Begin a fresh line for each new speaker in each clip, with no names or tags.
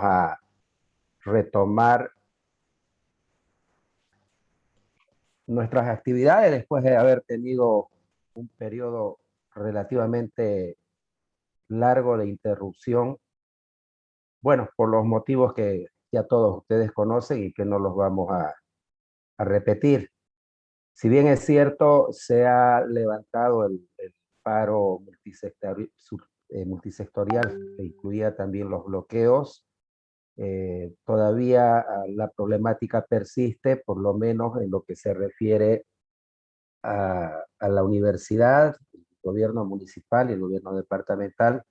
a retomar nuestras actividades después de haber tenido un periodo relativamente largo de interrupción. Bueno, por los motivos que ya todos ustedes conocen y que no los vamos a repetir. Si bien es cierto, se ha levantado el paro multisectorial, que incluía también los bloqueos, todavía la problemática persiste, por lo menos en lo que se refiere a la universidad, el gobierno municipal y el gobierno departamental,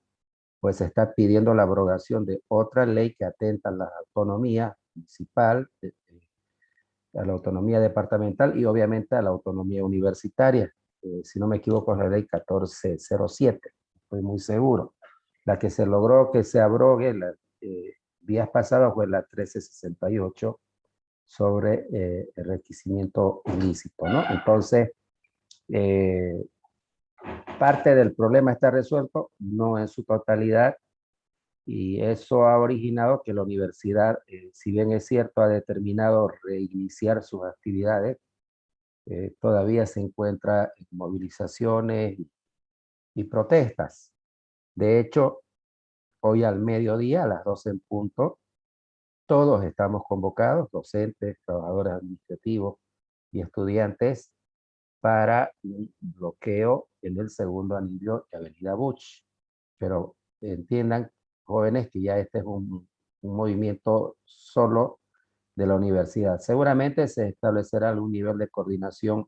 pues se está pidiendo la abrogación de otra ley que atenta a la autonomía municipal, a la autonomía departamental y obviamente a la autonomía universitaria. Si no me equivoco, es la ley 1407, estoy muy seguro. La que se logró que se abrogue días pasados fue la 1368 sobre el requisimiento ilícito, ¿no? Entonces, eh, parte del problema está resuelto, no en su totalidad, y eso ha originado que la universidad, si bien es cierto, ha determinado reiniciar sus actividades, todavía se encuentra en movilizaciones y protestas. De hecho, hoy al mediodía, a las 12 en punto, todos estamos convocados, docentes, trabajadores administrativos y estudiantes, para un bloqueo en el segundo anillo de Avenida Buch. Pero entiendan, jóvenes, que ya este es un movimiento solo de la universidad. Seguramente se establecerá algún nivel de coordinación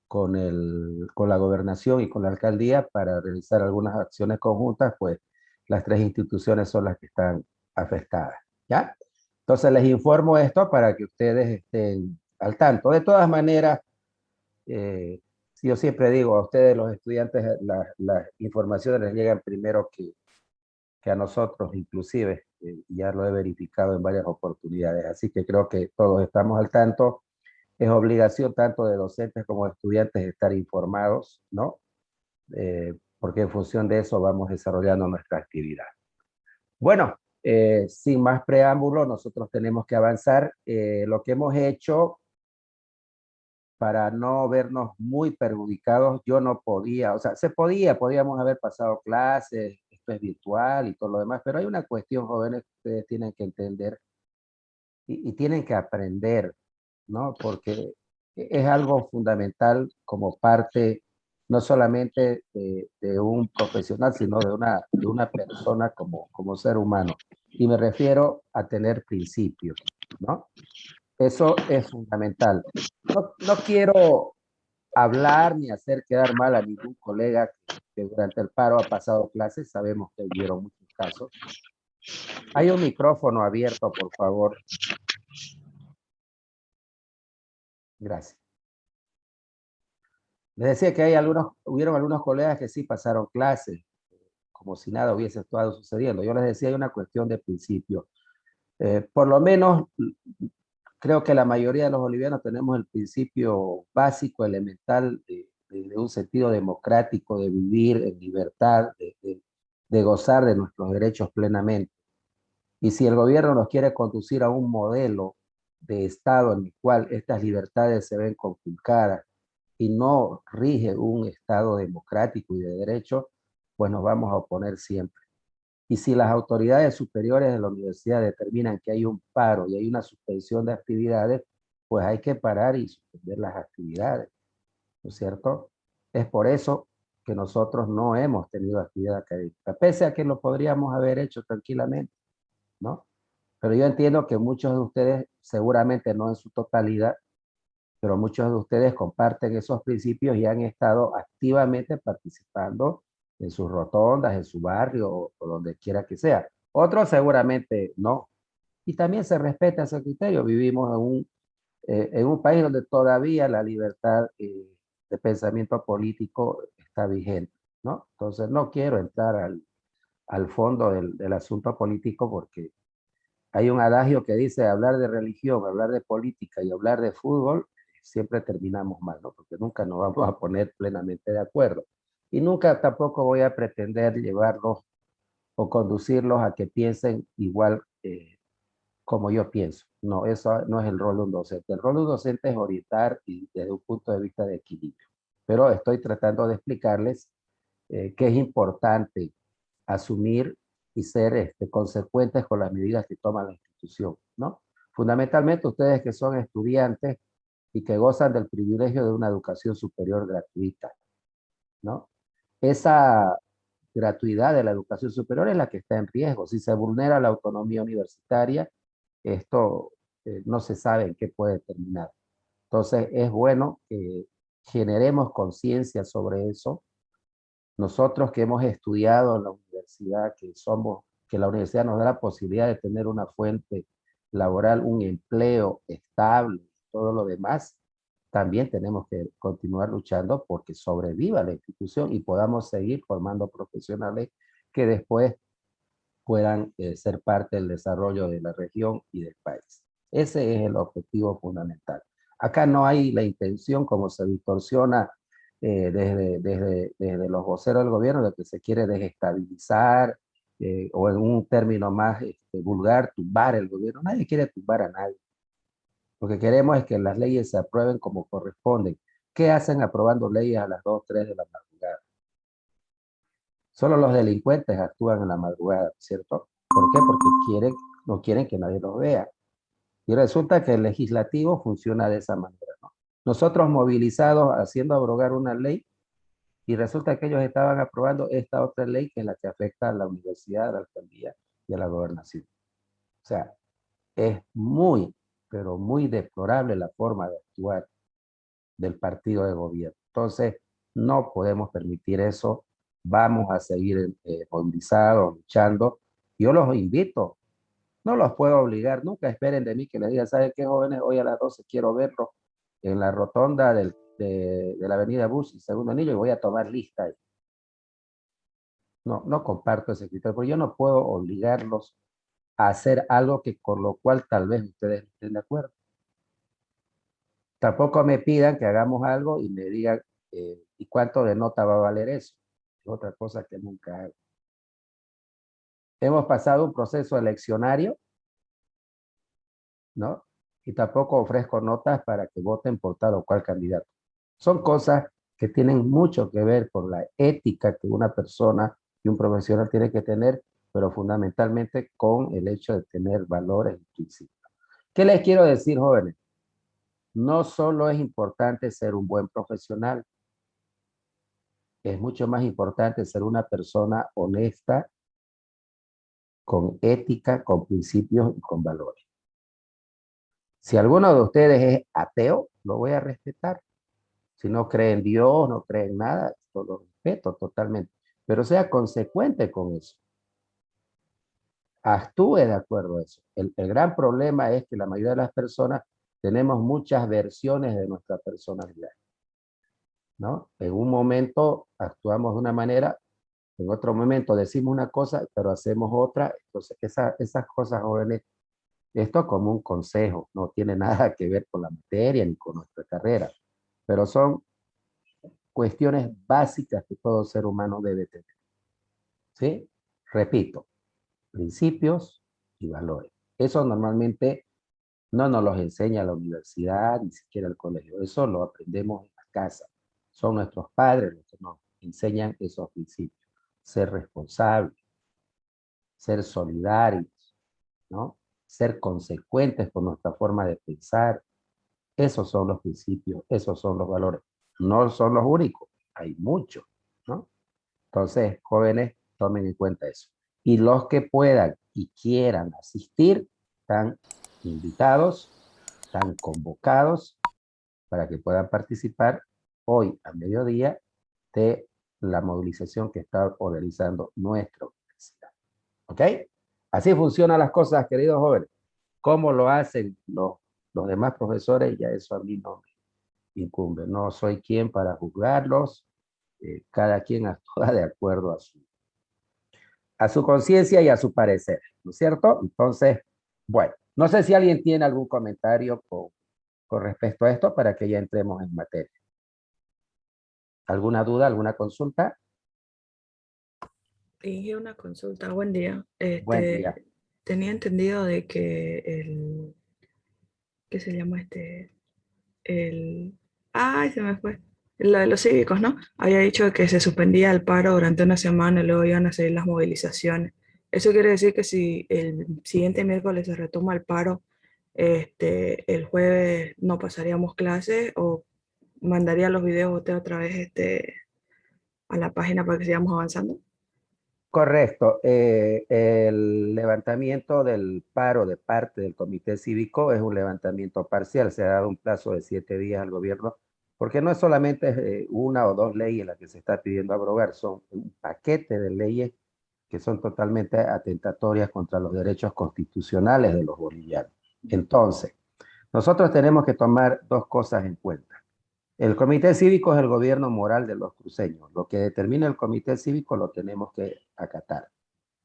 con la gobernación y con la alcaldía para realizar algunas acciones conjuntas, pues las tres instituciones son las que están afectadas, ¿ya? Entonces les informo esto para que ustedes estén al tanto. De todas maneras, yo siempre digo a ustedes, los estudiantes, las informaciones les llegan primero que a nosotros, inclusive, ya lo he verificado en varias oportunidades, así que creo que todos estamos al tanto. Es obligación tanto de docentes como de estudiantes estar informados, ¿no? Porque en función de eso vamos desarrollando nuestra actividad. Bueno, sin más preámbulo, nosotros tenemos que avanzar. Lo que hemos hecho para no vernos muy perjudicados, yo no podía, o sea, podíamos haber pasado clases, esto es virtual y todo lo demás, pero hay una cuestión, jóvenes, que ustedes tienen que entender y tienen que aprender, ¿no? Porque es algo fundamental como parte no solamente de un profesional, sino de una persona como ser humano. Y me refiero a tener principios, ¿no? Eso es fundamental. No quiero hablar ni hacer quedar mal a ningún colega que durante el paro ha pasado clases, sabemos que hubieron muchos casos. Hay un micrófono abierto, por favor. Gracias. Les decía que hubieron algunos colegas que sí pasaron clases, como si nada hubiese estado sucediendo. Yo les decía, hay una cuestión de principio. Por lo menos, creo que la mayoría de los bolivianos tenemos el principio básico, elemental, de un sentido democrático, de vivir en libertad, de gozar de nuestros derechos plenamente. Y si el gobierno nos quiere conducir a un modelo de Estado en el cual estas libertades se ven conculcadas y no rige un Estado democrático y de derecho, pues nos vamos a oponer siempre. Y si las autoridades superiores de la universidad determinan que hay un paro y hay una suspensión de actividades, pues hay que parar y suspender las actividades, ¿no es cierto? Es por eso que nosotros no hemos tenido actividad académica, pese a que lo podríamos haber hecho tranquilamente, ¿no? Pero yo entiendo que muchos de ustedes, seguramente no en su totalidad, pero muchos de ustedes comparten esos principios y han estado activamente participando en sus rotondas, en su barrio o donde quiera que sea. Otros seguramente no. Y también se respeta ese criterio. Vivimos en un país donde todavía la libertad de pensamiento político está vigente, ¿no? Entonces no quiero entrar al fondo del asunto político porque hay un adagio que dice hablar de religión, hablar de política y hablar de fútbol, siempre terminamos mal, ¿no? Porque nunca nos vamos a poner plenamente de acuerdo. Y nunca tampoco voy a pretender llevarlos o conducirlos a que piensen igual como yo pienso. No, eso no es el rol de un docente. El rol de un docente es orientar y desde un punto de vista de equilibrio. Pero estoy tratando de explicarles que es importante asumir y ser consecuentes con las medidas que toma la institución, ¿no? Fundamentalmente ustedes que son estudiantes y que gozan del privilegio de una educación superior gratuita, ¿no? Esa gratuidad de la educación superior es la que está en riesgo. Si se vulnera la autonomía universitaria, esto no se sabe en qué puede terminar. Entonces es bueno que generemos conciencia sobre eso. Nosotros que hemos estudiado en la universidad, que la universidad nos da la posibilidad de tener una fuente laboral, un empleo estable, todo lo demás, también tenemos que continuar luchando porque sobreviva la institución y podamos seguir formando profesionales que después puedan ser parte del desarrollo de la región y del país. Ese es el objetivo fundamental. Acá no hay la intención, como se distorsiona desde los voceros del gobierno, de que se quiere desestabilizar o en un término más vulgar, tumbar el gobierno. Nadie quiere tumbar a nadie. Lo que queremos es que las leyes se aprueben como corresponden. ¿Qué hacen aprobando leyes a las 2, 3 de la madrugada? Solo los delincuentes actúan en la madrugada, ¿cierto? ¿Por qué? Porque no quieren que nadie los vea. Y resulta que el legislativo funciona de esa manera, ¿no? Nosotros movilizados haciendo abrogar una ley y resulta que ellos estaban aprobando esta otra ley que es la que afecta a la universidad, a la alcaldía y a la gobernación. O sea, es muy, pero muy deplorable la forma de actuar del partido de gobierno. Entonces, no podemos permitir eso. Vamos a seguir movilizados, luchando. Yo los invito, no los puedo obligar, nunca esperen de mí que les diga, ¿saben qué, jóvenes? Hoy a las 12 quiero verlos en la rotonda de la avenida Bus y Segundo Anillo y voy a tomar lista ahí. No, no comparto ese criterio, porque yo no puedo obligarlos a hacer algo que con lo cual tal vez ustedes no estén de acuerdo. Tampoco me pidan que hagamos algo y me digan, ¿y cuánto de nota va a valer eso? Es otra cosa que nunca hago. Hemos pasado un proceso eleccionario, ¿no? Y tampoco ofrezco notas para que voten por tal o cual candidato. Son cosas que tienen mucho que ver con la ética que una persona y un profesional tiene que tener, pero fundamentalmente con el hecho de tener valores y principios. ¿Qué les quiero decir, jóvenes? No solo es importante ser un buen profesional, es mucho más importante ser una persona honesta, con ética, con principios y con valores. Si alguno de ustedes es ateo, lo voy a respetar. Si no cree en Dios, no cree en nada, lo respeto totalmente. Pero sea consecuente con eso. Actúe de acuerdo a eso. El gran problema es que la mayoría de las personas tenemos muchas versiones de nuestra personalidad, ¿no? En un momento actuamos de una manera, en otro momento decimos una cosa, pero hacemos otra. Entonces, esas cosas, jóvenes, esto como un consejo, no tiene nada que ver con la materia ni con nuestra carrera, pero son cuestiones básicas que todo ser humano debe tener. ¿Sí? Repito, principios y valores. Eso normalmente no nos los enseña la universidad, ni siquiera el colegio. Eso lo aprendemos en la casa. Son nuestros padres los que nos enseñan esos principios. Ser responsables, ser solidarios, ¿no? Ser consecuentes con nuestra forma de pensar. Esos son los principios, esos son los valores. No son los únicos, hay muchos, ¿no? Entonces, jóvenes, tomen en cuenta eso. Y los que puedan y quieran asistir, están invitados, están convocados para que puedan participar hoy a mediodía de la movilización que está organizando nuestra universidad. ¿Ok? Así funcionan las cosas, queridos jóvenes. ¿Cómo lo hacen los demás profesores? Ya eso a mí no me incumbe. No soy quien para juzgarlos. Cada quien actúa de acuerdo a su conciencia y a su parecer, ¿no es cierto? Entonces, bueno, no sé si alguien tiene algún comentario con respecto a esto para que ya entremos en materia. ¿Alguna duda, alguna consulta?
Y una consulta, buen día.
Buen día.
Tenía entendido de que ¿qué se llama ay, se me fue. Lo de los cívicos, ¿no? Había dicho que se suspendía el paro durante una semana y luego iban a seguir las movilizaciones. Eso quiere decir que si el siguiente miércoles se retoma el paro, el jueves no pasaríamos clases o mandaría los videos usted otra vez, a la página para que sigamos avanzando.
Correcto. El levantamiento del paro de parte del Comité Cívico es un levantamiento parcial. Se ha dado un plazo de 7 días al gobierno, porque no es solamente una o dos leyes las que se está pidiendo abrogar, son un paquete de leyes que son totalmente atentatorias contra los derechos constitucionales de los bolivianos. Entonces, nosotros tenemos que tomar dos cosas en cuenta. El comité cívico es el gobierno moral de los cruceños. Lo que determina el comité cívico lo tenemos que acatar.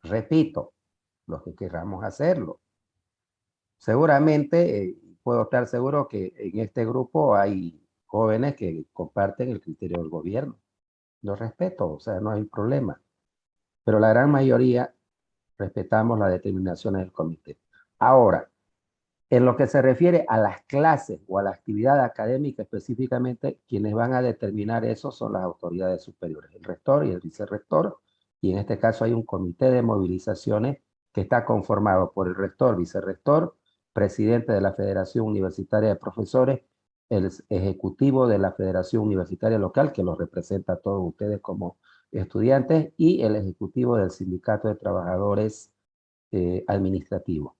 Repito, los que querramos hacerlo. Seguramente, puedo estar seguro que en este grupo hay jóvenes que comparten el criterio del gobierno. Lo respeto, o sea, no hay problema. Pero la gran mayoría respetamos las determinaciones del comité. Ahora, en lo que se refiere a las clases o a la actividad académica específicamente, quienes van a determinar eso son las autoridades superiores, el rector y el vicerrector, y en este caso hay un comité de movilizaciones que está conformado por el rector, vicerrector, presidente de la Federación Universitaria de Profesores, el ejecutivo de la Federación Universitaria Local, que los representa a todos ustedes como estudiantes, y el ejecutivo del Sindicato de Trabajadores Administrativos.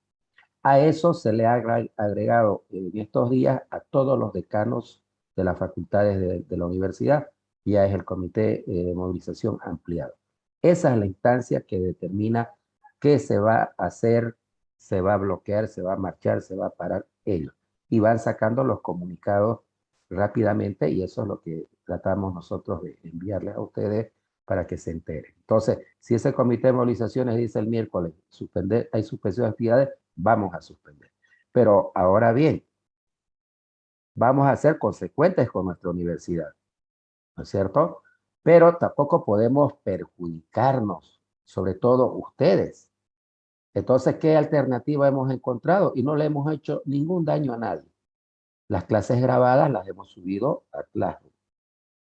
A eso se le ha agregado en estos días a todos los decanos de las facultades de la universidad, ya es el comité de movilización ampliado. Esa es la instancia que determina qué se va a hacer, se va a bloquear, se va a marchar, se va a parar ellos. Y van sacando los comunicados rápidamente y eso es lo que tratamos nosotros de enviarles a ustedes para que se enteren. Entonces, si ese comité de movilizaciones dice el miércoles, suspender, hay suspensión de actividades, vamos a suspender. Pero ahora bien, vamos a ser consecuentes con nuestra universidad, ¿no es cierto? Pero tampoco podemos perjudicarnos, sobre todo ustedes. Entonces, ¿qué alternativa hemos encontrado? Y no le hemos hecho ningún daño a nadie. Las clases grabadas las hemos subido a Classroom.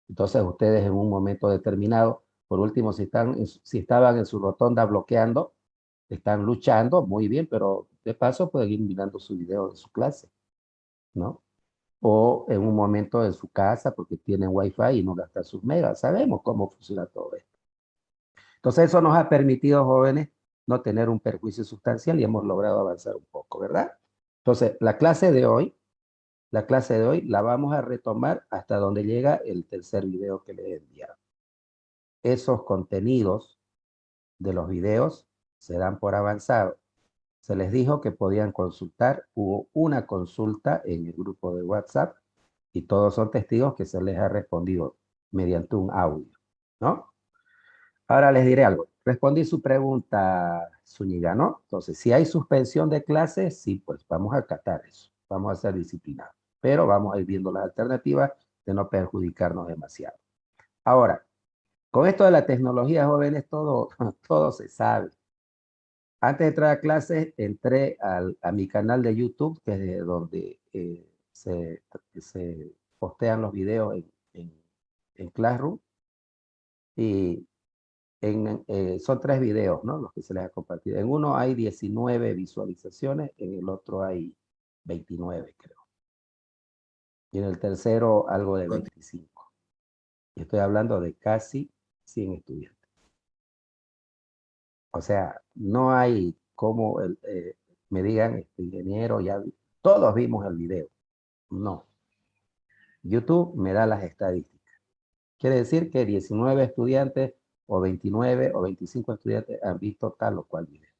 Entonces, ustedes en un momento determinado, por último, si estaban en su rotonda bloqueando, están luchando, muy bien, pero de paso pueden ir mirando su video de su clase, ¿no? O en un momento en su casa porque tienen wifi y no gastan sus megas. Sabemos cómo funciona todo esto. Entonces eso nos ha permitido, jóvenes, no tener un perjuicio sustancial y hemos logrado avanzar un poco, ¿verdad? Entonces, la clase de hoy la vamos a retomar hasta donde llega el tercer video que les he enviado. Esos contenidos de los videos se dan por avanzado. Se les dijo que podían consultar, hubo una consulta en el grupo de WhatsApp y todos son testigos que se les ha respondido mediante un audio, ¿no? Ahora les diré algo. Respondí su pregunta, Zúñiga, ¿no? Entonces, si hay suspensión de clases, sí, pues vamos a acatar eso, vamos a ser disciplinados, pero vamos a ir viendo las alternativas de no perjudicarnos demasiado. Ahora, con esto de la tecnología, jóvenes, todo, todo se sabe. Antes de entrar a clases, entré a mi canal de YouTube, que es de donde se postean los videos en Classroom. Y son 3 videos, ¿no? Los que se les ha compartido. En uno hay 19 visualizaciones, en el otro hay 29, creo. Y en el tercero algo de 25. Y estoy hablando de casi 100 estudiantes. O sea, no hay como me digan, ingeniero, ya todos vimos el video. No. YouTube me da las estadísticas. Quiere decir que 19 estudiantes o 29 o 25 estudiantes han visto tal o cual video.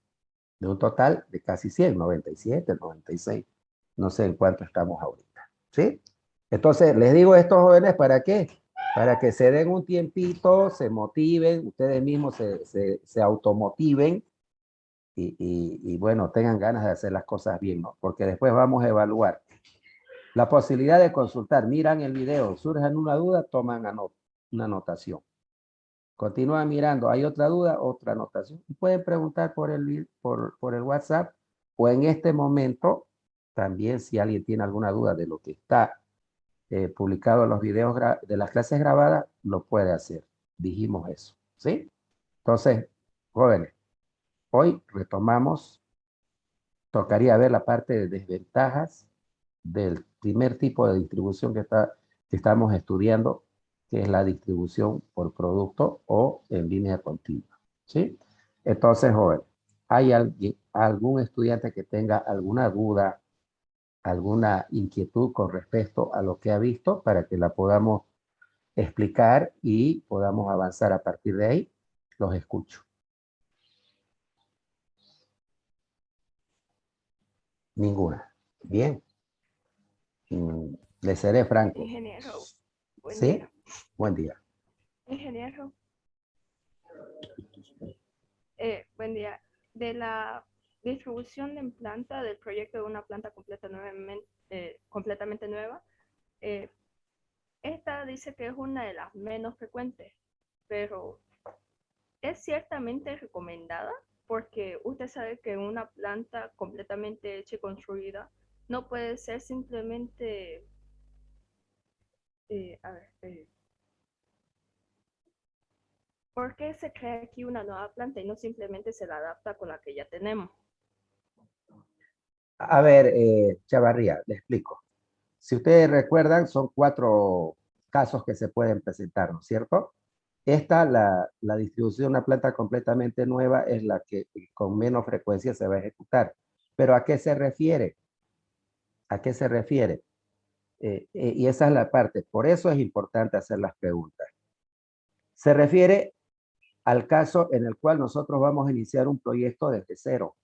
De un total de casi 100, 97, 96. No sé en cuánto estamos ahorita. ¿Sí? Entonces, les digo a estos jóvenes, ¿para qué? Para que se den un tiempito, se motiven, ustedes mismos se automotiven y bueno, tengan ganas de hacer las cosas bien, ¿no? Porque después vamos a evaluar la posibilidad de consultar. Miran el video, surgen una duda, toman una anotación. Continúan mirando. ¿Hay otra duda? Otra anotación. Pueden preguntar por el WhatsApp o en este momento también si alguien tiene alguna duda de lo que está publicado en los videos de las clases grabadas, lo puede hacer. Dijimos eso, ¿sí? Entonces, jóvenes, hoy retomamos, tocaría ver la parte de desventajas del primer tipo de distribución que estamos estudiando, que es la distribución por producto o en línea continua, ¿sí? Entonces, jóvenes, ¿hay algún estudiante que tenga alguna duda, alguna inquietud con respecto a lo que ha visto para que la podamos explicar y podamos avanzar a partir de ahí? Los escucho. Ninguna. Bien. Le seré franco.
Ingeniero, buen
¿Sí?
día.
Buen día.
Ingeniero, buen día. De la distribución en planta del proyecto de una planta completamente nueva, eh, esta dice que es una de las menos frecuentes, pero es ciertamente recomendada porque usted sabe que una planta completamente hecha y construida no puede ser simplemente, a ver, ¿por qué se crea aquí una nueva planta y no simplemente se la adapta con la que ya tenemos?
A ver, Chavarría, le explico. Si ustedes recuerdan, son 4 casos que se pueden presentar, ¿no es cierto? Esta, la distribución de una planta completamente nueva es la que con menos frecuencia se va a ejecutar. ¿Pero a qué se refiere? ¿A qué se refiere? Y esa es la parte. Por eso es importante hacer las preguntas. Se refiere al caso en el cual nosotros vamos a iniciar un proyecto desde cero.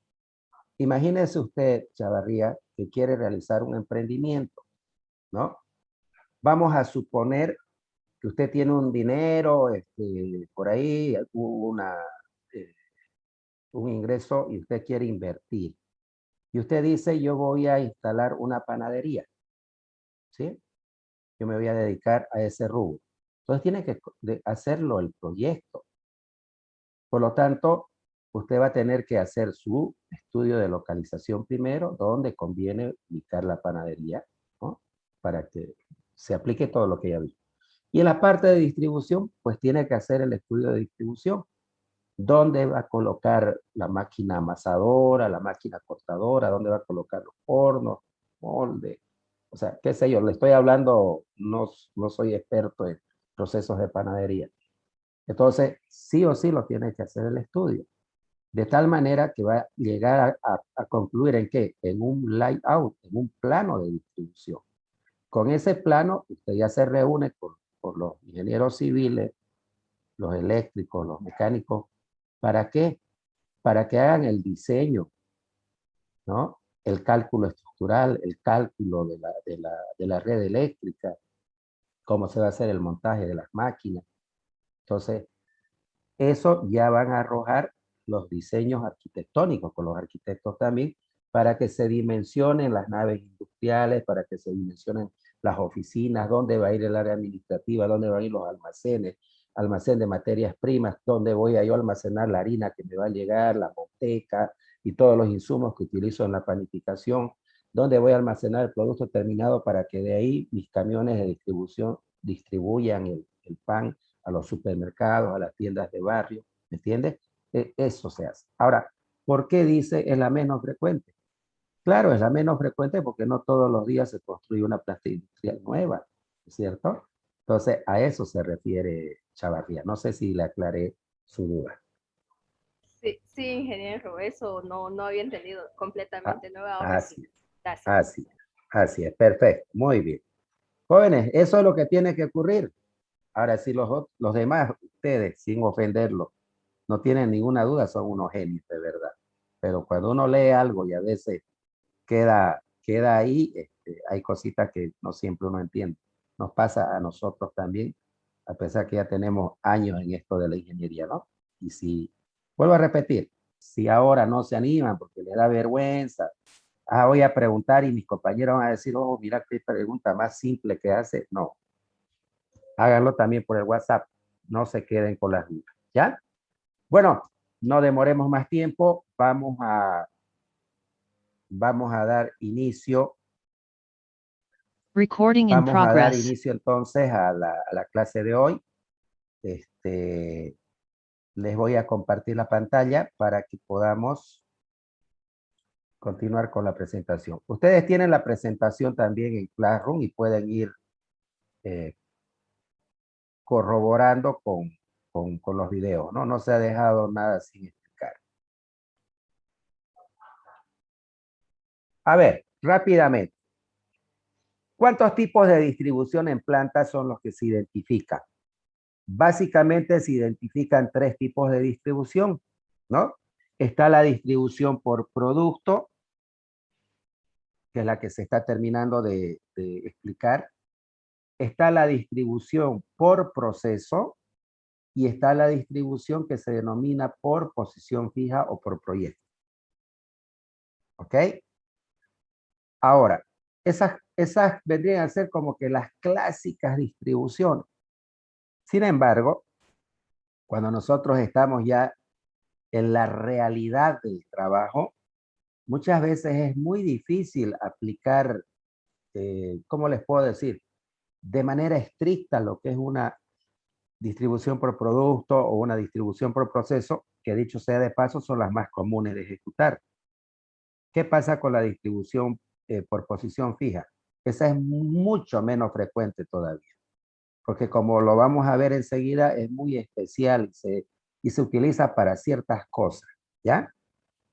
Imagínese usted, Chavarría, que quiere realizar un emprendimiento, ¿no? Vamos a suponer que usted tiene un dinero, por ahí, eh, un ingreso y usted quiere invertir. Y usted dice, yo voy a instalar una panadería, ¿sí? Yo me voy a dedicar a ese rubro. Entonces tiene que hacerlo el proyecto. Por lo tanto, usted va a tener que hacer su estudio de localización primero, donde conviene ubicar la panadería, ¿no? Para que se aplique todo lo que ya vi. Y en la parte de distribución, pues tiene que hacer el estudio de distribución. ¿Dónde va a colocar la máquina amasadora, la máquina cortadora? ¿Dónde va a colocar los hornos, molde? O sea, qué sé yo, le estoy hablando, no soy experto en procesos de panadería. Entonces, sí o sí lo tiene que hacer el estudio. De tal manera que va a llegar a concluir en qué? En un layout, en un plano de distribución. Con ese plano, usted ya se reúne con los ingenieros civiles, los eléctricos, los mecánicos. ¿Para qué? Para que hagan el diseño, ¿no? El cálculo estructural, el cálculo de la red eléctrica, cómo se va a hacer el montaje de las máquinas. Entonces, eso ya van a arrojar los diseños arquitectónicos con los arquitectos también para que se dimensionen las naves industriales, para que se dimensionen las oficinas, dónde va a ir el área administrativa, dónde van a ir los almacenes, almacén de materias primas, dónde voy a yo almacenar la harina que me va a llegar, la manteca y todos los insumos que utilizo en la panificación, dónde voy a almacenar el producto terminado para que de ahí mis camiones de distribución distribuyan el pan a los supermercados, a las tiendas de barrio, ¿me entiendes? Eso se hace. Ahora, ¿por qué dice es la menos frecuente? Claro, es la menos frecuente porque no todos los días se construye una planta industrial nueva, ¿cierto? Entonces, a eso se refiere Chavarría. No sé si le aclaré su duda.
Sí, sí, ingeniero, eso no había entendido
Ah,
completamente nueva, ahora sí.
así,
Gracias.
así, así es, perfecto, muy bien. Jóvenes, eso es lo que tiene que ocurrir. Ahora, si los demás, ustedes, sin ofenderlos, no tienen ninguna duda, son unos genios, de verdad. Pero cuando uno lee algo y a veces queda ahí, hay cositas que no siempre uno entiende. Nos pasa a nosotros también, a pesar que ya tenemos años en esto de la ingeniería, ¿no? Y si, vuelvo a repetir, si ahora no se animan porque les da vergüenza, voy a preguntar y mis compañeros van a decir, oh, mira qué pregunta más simple que hace. No, háganlo también por el WhatsApp. no se queden con las dudas, ¿ya? Bueno, no demoremos más tiempo, vamos a dar inicio.
Recording in
Vamos a dar
progress.
inicio entonces a la clase de hoy. Les voy a compartir la pantalla para que podamos continuar con la presentación. Ustedes tienen la presentación también en Classroom y pueden ir corroborando con los videos, ¿no? No se ha dejado nada sin explicar. A ver, rápidamente. ¿Cuántos tipos de distribución en plantas son los que se identifican? Básicamente se identifican 3 tipos de distribución, ¿no? Está la distribución por producto, que es la que se está terminando de explicar. Está la distribución por proceso y está la distribución que se denomina por posición fija o por proyecto. ¿Ok? Ahora, esas vendrían a ser como que las clásicas distribuciones. Sin embargo, cuando nosotros estamos ya en la realidad del trabajo, muchas veces es muy difícil aplicar, ¿cómo les puedo decir? De manera estricta lo que es una distribución por producto o una distribución por proceso, que dicho sea de paso son las más comunes de ejecutar. ¿Qué pasa con la distribución por posición fija? Esa es mucho menos frecuente todavía, porque como lo vamos a ver enseguida, es muy especial y se utiliza para ciertas cosas, ¿ya?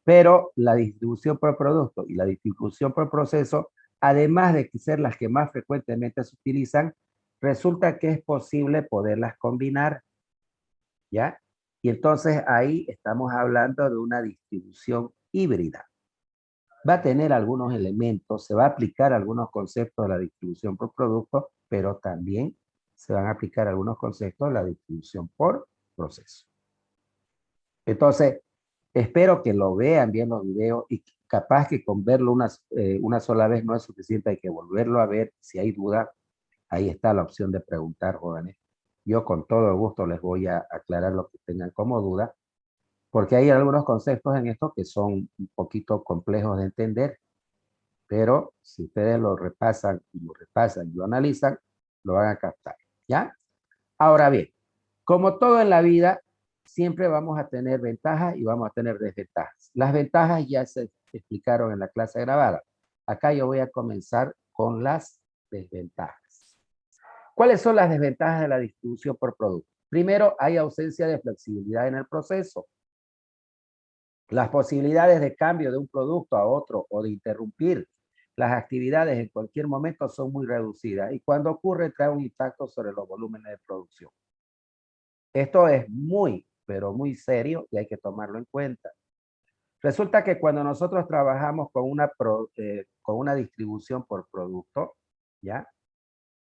Pero la distribución por producto y la distribución por proceso, además de ser las que más frecuentemente se utilizan, resulta que es posible poderlas combinar, ¿ya? Y entonces ahí estamos hablando de una distribución híbrida. Va a tener algunos elementos, se va a aplicar algunos conceptos de la distribución por producto, pero también se van a aplicar algunos conceptos de la distribución por proceso. Entonces, espero que lo vean bien los videos y capaz que con verlo una sola vez no es suficiente, hay que volverlo a ver. Si hay duda, ahí está la opción de preguntar, jóvenes. Yo con todo gusto les voy a aclarar lo que tengan como duda, porque hay algunos conceptos en esto que son un poquito complejos de entender, pero si ustedes lo repasan y lo analizan, lo van a captar, ¿ya? Ahora bien, como todo en la vida, siempre vamos a tener ventajas y vamos a tener desventajas. Las ventajas ya se explicaron en la clase grabada. Acá yo voy a comenzar con las desventajas. ¿Cuáles son las desventajas de la distribución por producto? Primero, hay ausencia de flexibilidad en el proceso. Las posibilidades de cambio de un producto a otro o de interrumpir las actividades en cualquier momento son muy reducidas y cuando ocurre trae un impacto sobre los volúmenes de producción. Esto es muy, pero muy serio y hay que tomarlo en cuenta. Resulta que cuando nosotros trabajamos con una distribución por producto, ¿ya?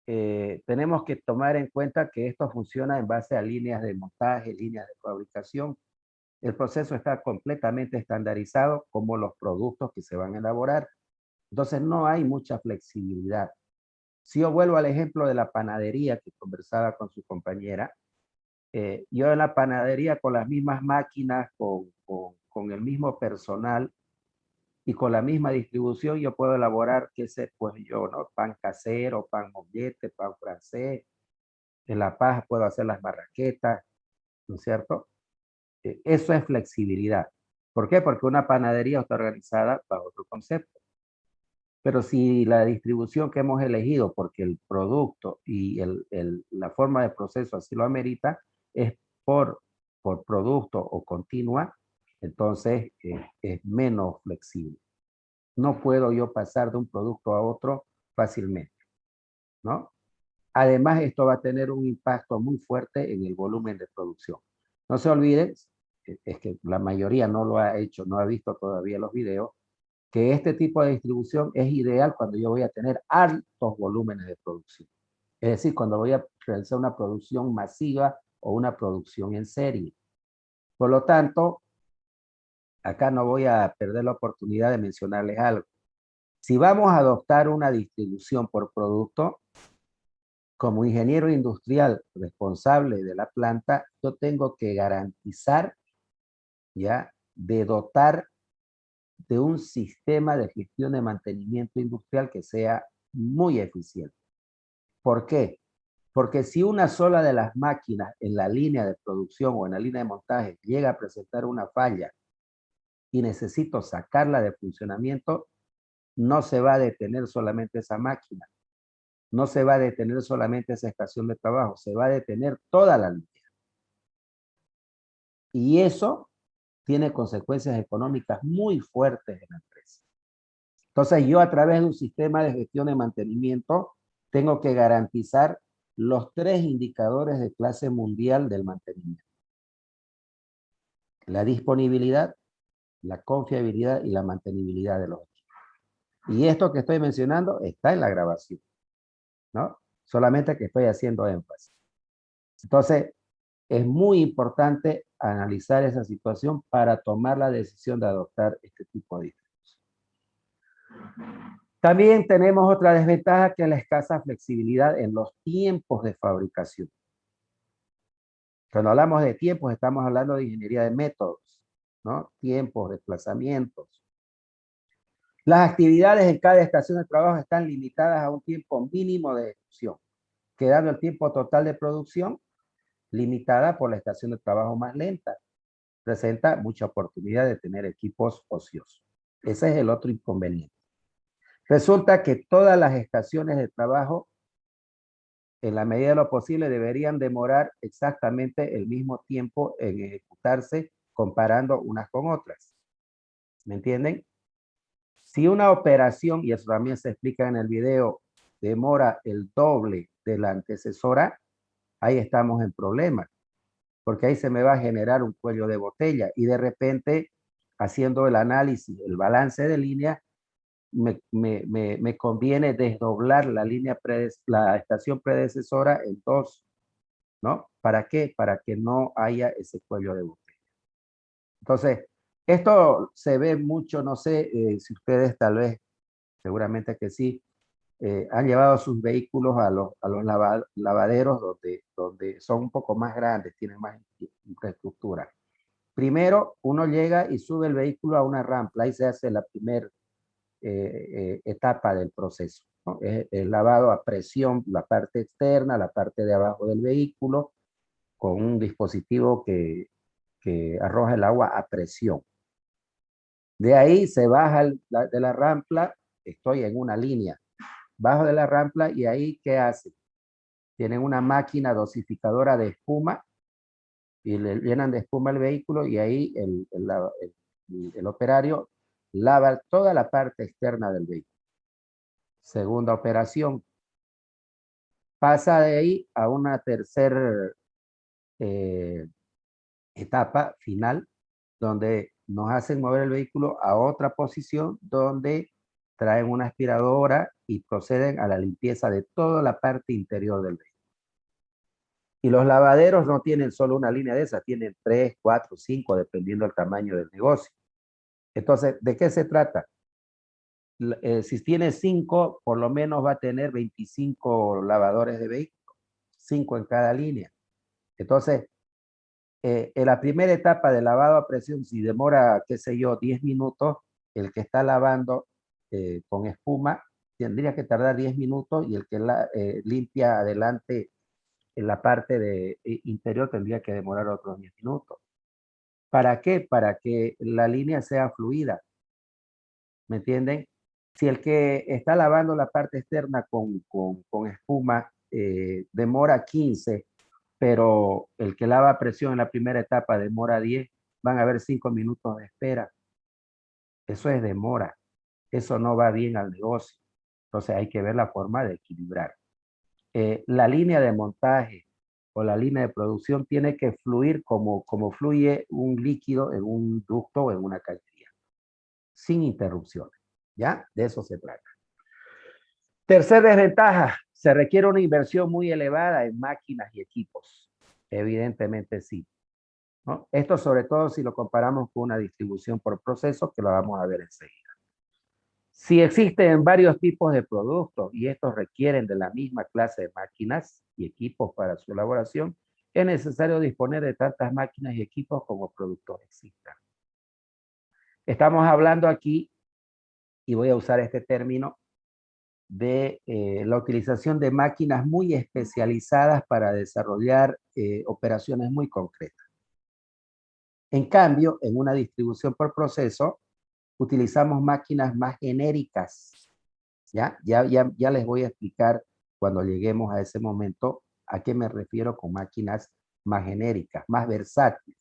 Tenemos que tomar en cuenta que esto funciona en base a líneas de montaje, líneas de fabricación. El proceso está completamente estandarizado como los productos que se van a elaborar. Entonces no hay mucha flexibilidad. Si yo vuelvo al ejemplo de la panadería que conversaba con su compañera, yo en la panadería con las mismas máquinas, con el mismo personal y con la misma distribución, yo puedo elaborar, qué sé, pues yo, ¿no? Pan casero, pan mollete, pan francés. En La Paz puedo hacer las marraquetas, ¿no es cierto? Eso es flexibilidad. ¿Por qué? Porque una panadería está organizada bajo otro concepto. Pero si la distribución que hemos elegido, porque el producto y la forma de proceso así lo amerita, es por producto o continua, entonces es menos flexible. No puedo yo pasar de un producto a otro fácilmente, ¿no? Además, esto va a tener un impacto muy fuerte en el volumen de producción. No se olviden, es que la mayoría no lo ha hecho, no ha visto todavía los videos, que este tipo de distribución es ideal cuando yo voy a tener altos volúmenes de producción. Es decir, cuando voy a realizar una producción masiva o una producción en serie. Por lo tanto, acá no voy a perder la oportunidad de mencionarles algo. Si vamos a adoptar una distribución por producto, como ingeniero industrial responsable de la planta, yo tengo que garantizar, ya, de dotar de un sistema de gestión de mantenimiento industrial que sea muy eficiente. ¿Por qué? Porque si una sola de las máquinas en la línea de producción o en la línea de montaje llega a presentar una falla y necesito sacarla de funcionamiento, no se va a detener solamente esa máquina, no se va a detener solamente esa estación de trabajo, se va a detener toda la línea. Y eso tiene consecuencias económicas muy fuertes en la empresa. Entonces yo a través de un sistema de gestión de mantenimiento tengo que garantizar los 3 indicadores de clase mundial del mantenimiento: la disponibilidad, la confiabilidad y la mantenibilidad de los equipos. Y esto que estoy mencionando está en la grabación, ¿no? Solamente que estoy haciendo énfasis. Entonces, es muy importante analizar esa situación para tomar la decisión de adoptar este tipo de equipos. También tenemos otra desventaja, que es la escasa flexibilidad en los tiempos de fabricación. Cuando hablamos de tiempos, estamos hablando de ingeniería de métodos, ¿no? Tiempos, desplazamientos. Las actividades en cada estación de trabajo están limitadas a un tiempo mínimo de ejecución, quedando el tiempo total de producción limitada por la estación de trabajo más lenta. Presenta mucha oportunidad de tener equipos ociosos. Ese es el otro inconveniente. Resulta que todas las estaciones de trabajo, en la medida de lo posible, deberían demorar exactamente el mismo tiempo en ejecutarse, comparando unas con otras. ¿Me entienden? Si una operación, y eso también se explica en el video, demora el doble de la antecesora, ahí estamos en problemas, porque ahí se me va a generar un cuello de botella y de repente, haciendo el análisis, el balance de línea, me conviene desdoblar la estación predecesora en 2, ¿no? ¿Para qué? Para que no haya ese cuello de botella. Entonces, esto se ve mucho, no sé si ustedes tal vez, seguramente que sí, han llevado sus vehículos a los lavaderos donde son un poco más grandes, tienen más infraestructura. Primero, uno llega y sube el vehículo a una rampa, ahí se hace la primera etapa del proceso, ¿no? Es el lavado a presión, la parte externa, la parte de abajo del vehículo, con un dispositivo que arroja el agua a presión. De ahí se baja de la rampa, estoy en una línea, bajo de la rampa y ahí, ¿qué hace? Tienen una máquina dosificadora de espuma y le llenan de espuma el vehículo y ahí el operario lava toda la parte externa del vehículo. Segunda operación. Pasa de ahí a una tercera etapa final, donde nos hacen mover el vehículo a otra posición, donde traen una aspiradora y proceden a la limpieza de toda la parte interior del vehículo. Y los lavaderos no tienen solo una línea de esas, tienen 3, 4, 5, dependiendo del tamaño del negocio. Entonces, ¿de qué se trata? Si tiene 5, por lo menos va a tener 25 lavadores de vehículos, 5 en cada línea. Entonces, en la primera etapa de lavado a presión, si demora, qué sé yo, 10 minutos, el que está lavando con espuma tendría que tardar 10 minutos y el que limpia adelante en la parte interior tendría que demorar otros 10 minutos. ¿Para qué? Para que la línea sea fluida. ¿Me entienden? Si el que está lavando la parte externa con espuma demora 15, pero el que lava a presión en la primera etapa demora 10, van a haber 5 minutos de espera. Eso es demora. Eso no va bien al negocio. Entonces hay que ver la forma de equilibrar. La línea de montaje o la línea de producción tiene que fluir como fluye un líquido en un ducto o en una cañería, sin interrupciones. ¿Ya? De eso se trata. Tercer desventaja, se requiere una inversión muy elevada en máquinas y equipos. Evidentemente sí, ¿no? Esto sobre todo si lo comparamos con una distribución por proceso, que lo vamos a ver enseguida. Si existen varios tipos de productos y estos requieren de la misma clase de máquinas y equipos para su elaboración, es necesario disponer de tantas máquinas y equipos como productos existan. Estamos hablando aquí, y voy a usar este término, de la utilización de máquinas muy especializadas para desarrollar operaciones muy concretas. En cambio, en una distribución por proceso, utilizamos máquinas más genéricas. Ya les voy a explicar cuando lleguemos a ese momento a qué me refiero con máquinas más genéricas, más versátiles.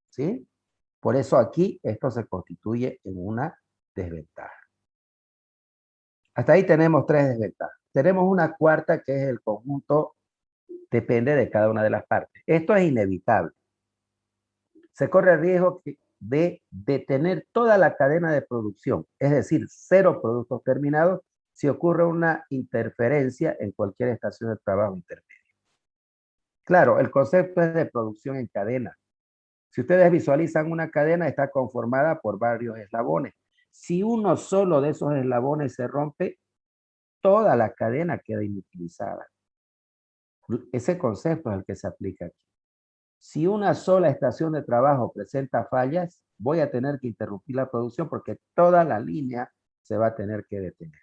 ¿Sí? Por eso aquí esto se constituye en una desventaja. Hasta ahí tenemos 3 desventajas. Tenemos una cuarta que es el conjunto, depende de cada una de las partes. Esto es inevitable. Se corre el riesgo de detener toda la cadena de producción, es decir, 0 productos terminados si ocurre una interferencia en cualquier estación de trabajo intermedia. Claro, el concepto es de producción en cadena. Si ustedes visualizan una cadena, está conformada por varios eslabones. Si uno solo de esos eslabones se rompe, toda la cadena queda inutilizada. Ese concepto es el que se aplica aquí. Si una sola estación de trabajo presenta fallas, voy a tener que interrumpir la producción porque toda la línea se va a tener que detener.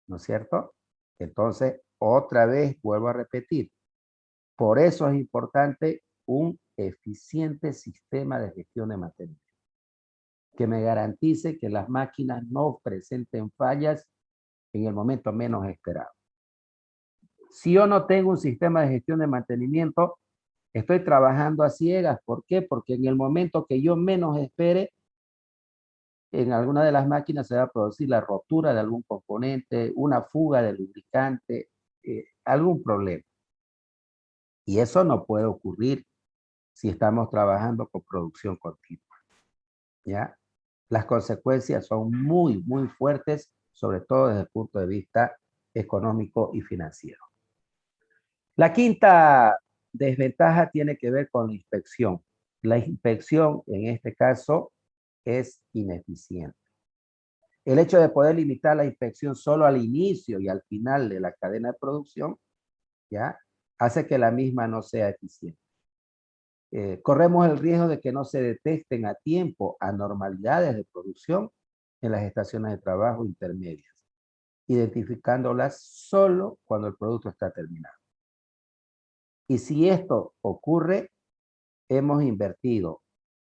¿No es cierto? Entonces, otra vez vuelvo a repetir. Por eso es importante un eficiente sistema de gestión de mantenimiento que me garantice que las máquinas no presenten fallas en el momento menos esperado. Si yo no tengo un sistema de gestión de mantenimiento, estoy trabajando a ciegas. ¿Por qué? Porque en el momento que yo menos espere, en alguna de las máquinas se va a producir la rotura de algún componente, una fuga de lubricante, algún problema. Y eso no puede ocurrir si estamos trabajando con producción continua. ¿Ya? Las consecuencias son muy, muy fuertes, sobre todo desde el punto de vista económico y financiero. La quinta desventaja tiene que ver con la inspección. La inspección, en este caso, es ineficiente. El hecho de poder limitar la inspección solo al inicio y al final de la cadena de producción, ¿ya? Hace que la misma no sea eficiente. Corremos el riesgo de que no se detecten a tiempo anormalidades de producción en las estaciones de trabajo intermedias, identificándolas solo cuando el producto está terminado. Y si esto ocurre, hemos invertido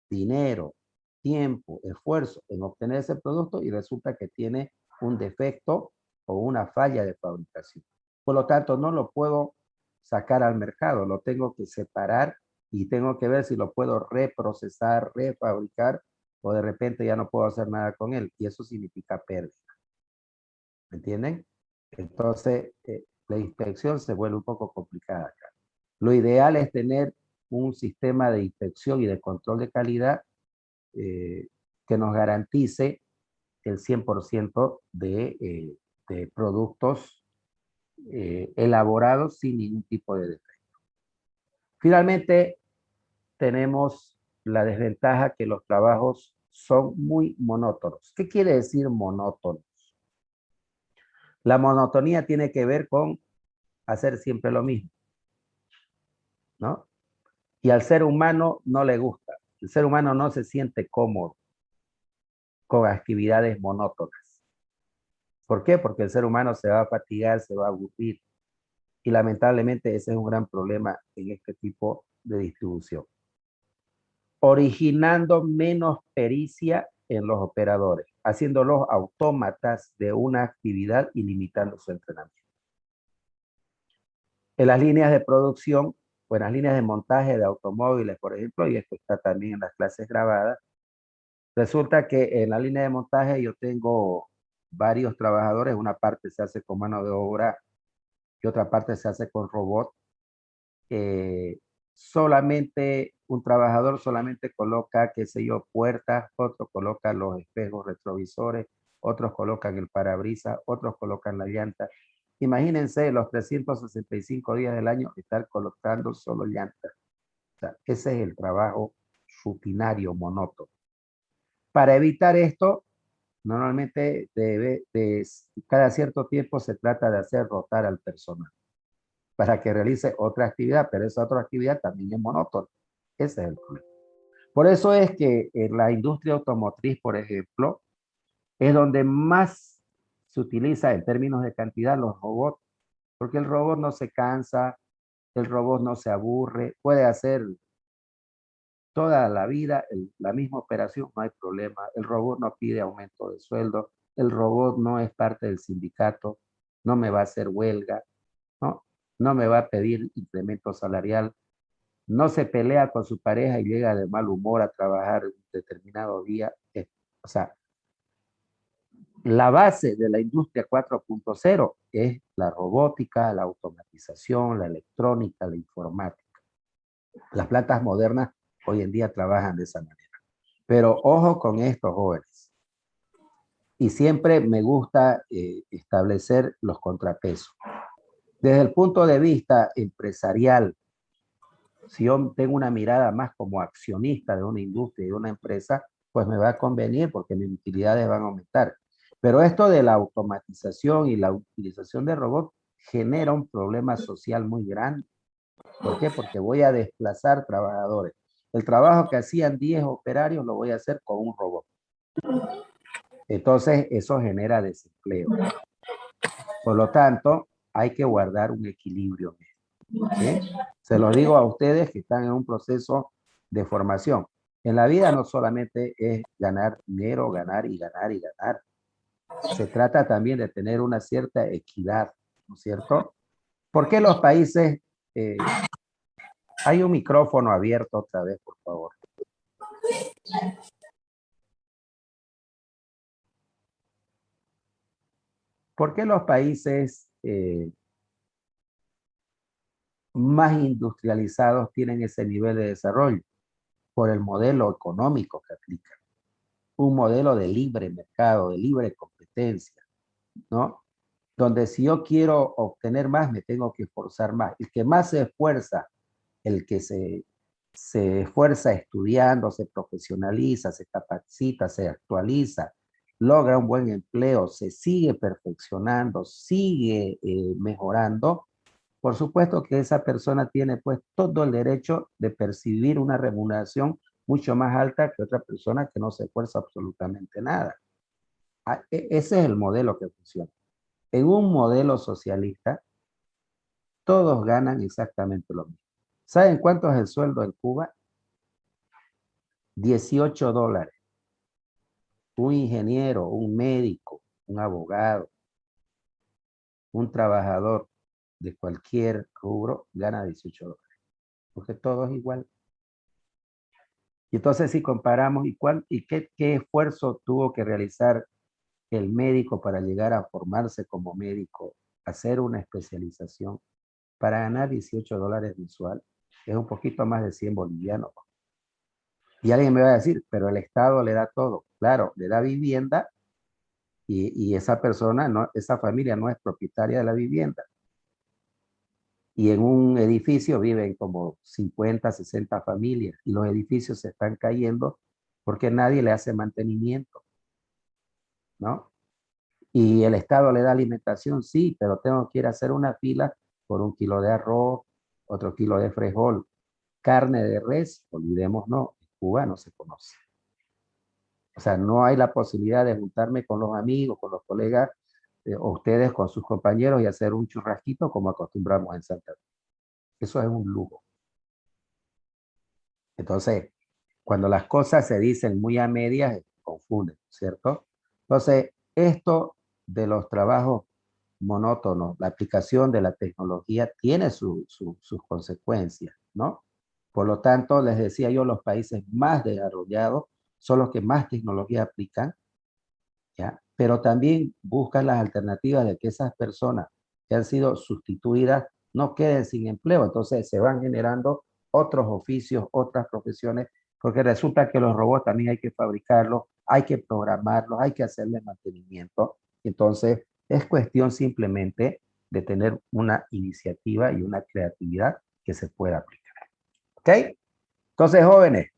dinero, tiempo, esfuerzo en obtener ese producto y resulta que tiene un defecto o una falla de fabricación. Por lo tanto, no lo puedo sacar al mercado, lo tengo que separar y tengo que ver si lo puedo reprocesar, refabricar o de repente ya no puedo hacer nada con él y eso significa pérdida. ¿Me entienden? Entonces, la inspección se vuelve un poco complicada acá. Lo ideal es tener un sistema de inspección y de control de calidad que nos garantice el 100% de productos elaborados sin ningún tipo de defecto. Finalmente, tenemos la desventaja que los trabajos son muy monótonos. ¿Qué quiere decir monótonos? La monotonía tiene que ver con hacer siempre lo mismo, ¿no? Y al ser humano no le gusta. El ser humano no se siente cómodo con actividades monótonas. ¿Por qué? Porque el ser humano se va a fatigar, se va a aburrir. Y lamentablemente ese es un gran problema en este tipo de distribución. Originando menos pericia en los operadores, haciéndolos autómatas de una actividad y limitando su entrenamiento. En las líneas de producción o en las líneas de montaje de automóviles, por ejemplo, y esto está también en las clases grabadas, resulta que en la línea de montaje yo tengo varios trabajadores, una parte se hace con mano de obra y otra parte se hace con robot. Solamente un trabajador solamente coloca, qué sé yo, puertas, otro coloca los espejos retrovisores, otros colocan el parabrisas, otros colocan la llanta. Imagínense los 365 días del año estar colocando solo llantas. O sea, ese es el trabajo rutinario, monótono. Para evitar esto, Normalmente cada cierto tiempo se trata de hacer rotar al personal para que realice otra actividad, pero esa otra actividad también es monótona. Ese es el problema. Por eso es que en la industria automotriz, por ejemplo, es donde más se utiliza en términos de cantidad los robots, porque el robot no se cansa, el robot no se aburre, puede hacer toda la vida la misma operación, no hay problema. El robot no pide aumento de sueldo, el robot no es parte del sindicato, no me va a hacer huelga, ¿no? No me va a pedir incremento salarial, no se pelea con su pareja y llega de mal humor a trabajar un determinado día. O sea, la base de la industria 4.0 es la robótica, la automatización, la electrónica, la informática. Las plantas modernas hoy en día trabajan de esa manera. Pero ojo con estos jóvenes. Y siempre me gusta establecer los contrapesos. Desde el punto de vista empresarial, si yo tengo una mirada más como accionista de una industria y de una empresa, pues me va a convenir porque mis utilidades van a aumentar. Pero esto de la automatización y la utilización de robots genera un problema social muy grande. ¿Por qué? Porque voy a desplazar trabajadores. El trabajo que hacían 10 operarios lo voy a hacer con un robot. Entonces, eso genera desempleo. Por lo tanto, hay que guardar un equilibrio. ¿Sí? Se lo digo a ustedes que están en un proceso de formación. En la vida no solamente es ganar dinero, ganar y ganar y ganar. Se trata también de tener una cierta equidad, ¿no es cierto? ¿Por qué los países... hay un micrófono abierto otra vez, por favor. ¿Por qué los países más industrializados tienen ese nivel de desarrollo? Por el modelo económico que aplican. Un modelo de libre mercado, de libre competencia, ¿no? Donde si yo quiero obtener más, me tengo que esforzar más. El que más se esfuerza, el que se esfuerza estudiando, se profesionaliza, se capacita, se actualiza, logra un buen empleo, se sigue perfeccionando, sigue mejorando, por supuesto que esa persona tiene pues todo el derecho de percibir una remuneración mucho más alta que otra persona que no se esfuerza absolutamente nada. Ese es el modelo que funciona. En un modelo socialista, todos ganan exactamente lo mismo. ¿Saben cuánto es el sueldo en Cuba? $18. Un ingeniero, un médico, un abogado, un trabajador de cualquier rubro gana $18, porque todo es igual. Y entonces si comparamos, ¿y qué esfuerzo tuvo que realizar el médico para llegar a formarse como médico, hacer una especialización para ganar $18 mensual? Es un poquito más de 100 bolivianos. Y alguien me va a decir, pero el Estado le da todo. Claro, le da vivienda y esa persona, no, esa familia no es propietaria de la vivienda. Y en un edificio viven como 50, 60 familias y los edificios se están cayendo porque nadie le hace mantenimiento, ¿no? Y el Estado le da alimentación, sí, pero tengo que ir a hacer una fila por 1 kilo de arroz, otro kilo de frijol, carne de res, olvidemos, no, en Cuba no se conoce. O sea, no hay la posibilidad de juntarme con los amigos, con los colegas, o ustedes con sus compañeros y hacer un churrasquito como acostumbramos en Santa Cruz. Eso es un lujo. Entonces, cuando las cosas se dicen muy a medias, confunden, ¿cierto? Entonces, esto de los trabajos monótonos, la aplicación de la tecnología tiene sus consecuencias, ¿no? Por lo tanto, les decía yo, los países más desarrollados son los que más tecnología aplican, ¿ya? Pero también buscan las alternativas de que esas personas que han sido sustituidas no queden sin empleo. Entonces se van generando otros oficios, otras profesiones, porque resulta que los robots también hay que fabricarlos, hay que programarlos, hay que hacerles mantenimiento. Entonces es cuestión simplemente de tener una iniciativa y una creatividad que se pueda aplicar. ¿Ok? Entonces, jóvenes,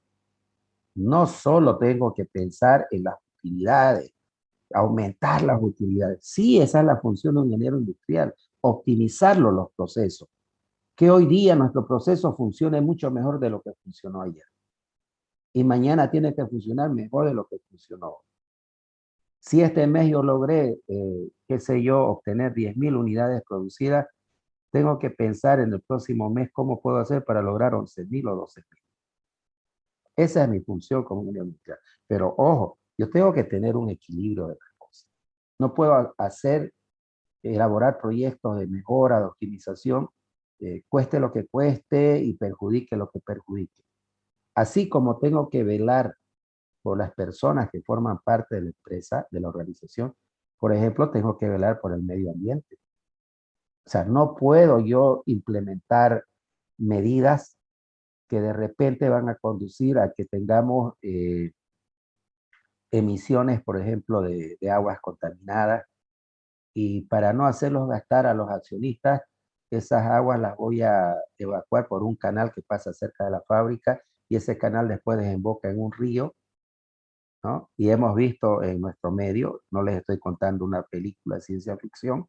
no solo tengo que pensar en las utilidades, aumentar las utilidades. Sí, esa es la función de un ingeniero industrial, optimizarlo los procesos. Que hoy día nuestro proceso funcione mucho mejor de lo que funcionó ayer. Y mañana tiene que funcionar mejor de lo que funcionó hoy. Si este mes yo logré, qué sé yo, obtener 10.000 unidades producidas, tengo que pensar en el próximo mes cómo puedo hacer para lograr 11.000 o 12.000. Esa es mi función como ingeniero industrial. Pero ojo, yo tengo que tener un equilibrio de las cosas. No puedo elaborar proyectos de mejora, de optimización, cueste lo que cueste y perjudique lo que perjudique. Así como tengo que velar por las personas que forman parte de la empresa, de la organización, por ejemplo, tengo que velar por el medio ambiente. O sea, no puedo yo implementar medidas que de repente van a conducir a que tengamos emisiones, por ejemplo, de aguas contaminadas, y para no hacerlos gastar a los accionistas, esas aguas las voy a evacuar por un canal que pasa cerca de la fábrica y ese canal después desemboca en un río, ¿no? Y hemos visto en nuestro medio, no les estoy contando una película de ciencia ficción,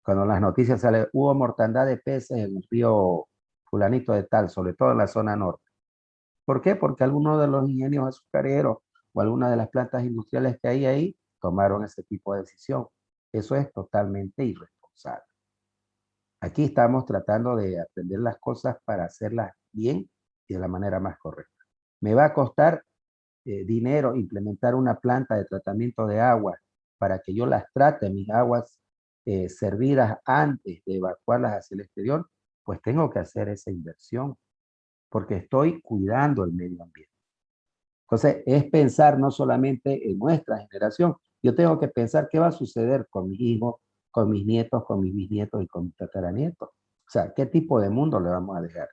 cuando en las noticias sale, hubo mortandad de peces en el río fulanito de tal, sobre todo en la zona norte. ¿Por qué? Porque algunos de los ingenios azucareros o algunas de las plantas industriales que hay ahí tomaron ese tipo de decisión. Eso es totalmente irresponsable. Aquí estamos tratando de aprender las cosas para hacerlas bien y de la manera más correcta. Me va a costar dinero implementar una planta de tratamiento de aguas para que yo las trate, mis aguas servidas antes de evacuarlas hacia el exterior, pues tengo que hacer esa inversión porque estoy cuidando el medio ambiente. Entonces, es pensar no solamente en nuestra generación, yo tengo que pensar qué va a suceder con mis hijos, con mis nietos, con mis bisnietos y con mis tataranietos. O sea, ¿qué tipo de mundo le vamos a dejar?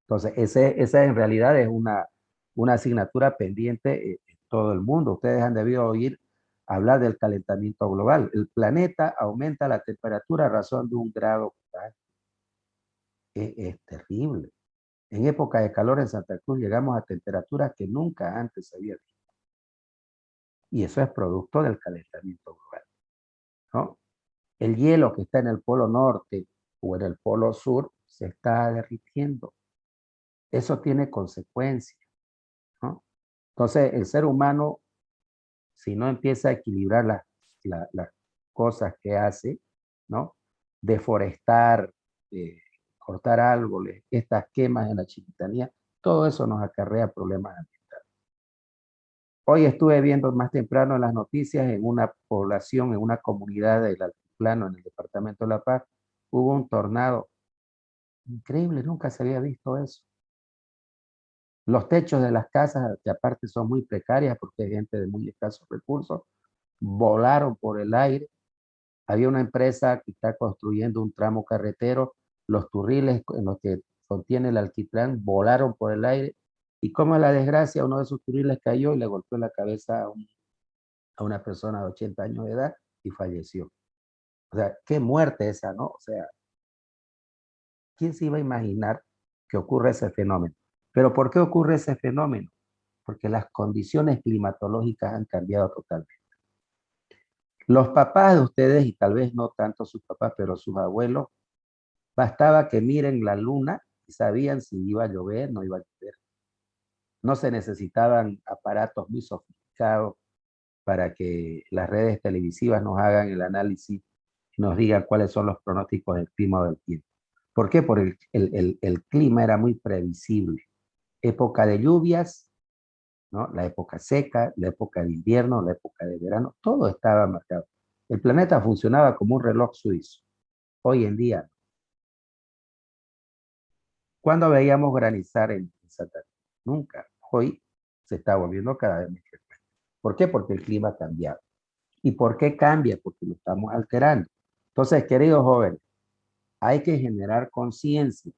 Entonces, esa en realidad es una asignatura pendiente en todo el mundo. Ustedes han debido oír hablar del calentamiento global. El planeta aumenta la temperatura a razón de 1 grado. Es terrible. En época de calor en Santa Cruz llegamos a temperaturas que nunca antes se había visto. Y eso es producto del calentamiento global, ¿no? El hielo que está en el polo norte o en el polo sur se está derritiendo. Eso tiene consecuencias, ¿no? Entonces, el ser humano, si no empieza a equilibrar las cosas que hace, ¿no? Deforestar, eh, cortar árboles, estas quemas en la chiquitanía, todo eso nos acarrea problemas ambientales. Hoy estuve viendo más temprano en las noticias en una población, en una comunidad del altiplano, en el departamento de La Paz, hubo un tornado increíble, nunca se había visto eso. Los techos de las casas, que aparte son muy precarias porque hay gente de muy escasos recursos, volaron por el aire. Había una empresa que está construyendo un tramo carretero, los turriles en los que contiene el alquitrán volaron por el aire. Y como es la desgracia, uno de esos turriles cayó y le golpeó la cabeza a una persona de 80 años de edad y falleció. O sea, qué muerte esa, ¿no? O sea, ¿quién se iba a imaginar que ocurre ese fenómeno? Pero ¿por qué ocurre ese fenómeno? Porque las condiciones climatológicas han cambiado totalmente. Los papás de ustedes, y tal vez no tanto sus papás, pero sus abuelos, bastaba que miren la luna y sabían si iba a llover, no iba a llover. No se necesitaban aparatos muy sofisticados para que las redes televisivas nos hagan el análisis y nos digan cuáles son los pronósticos del clima o del tiempo. ¿Por qué? Porque el clima era muy previsible. Época de lluvias, ¿no? La época seca, la época de invierno, la época de verano, todo estaba marcado. El planeta funcionaba como un reloj suizo. Hoy en día, ¿cuándo veíamos granizar en Santa Cruz? Nunca. Hoy se está volviendo cada vez más frecuente. ¿Por qué? Porque el clima ha cambiado. ¿Y por qué cambia? Porque lo estamos alterando. Entonces, queridos jóvenes, hay que generar conciencia.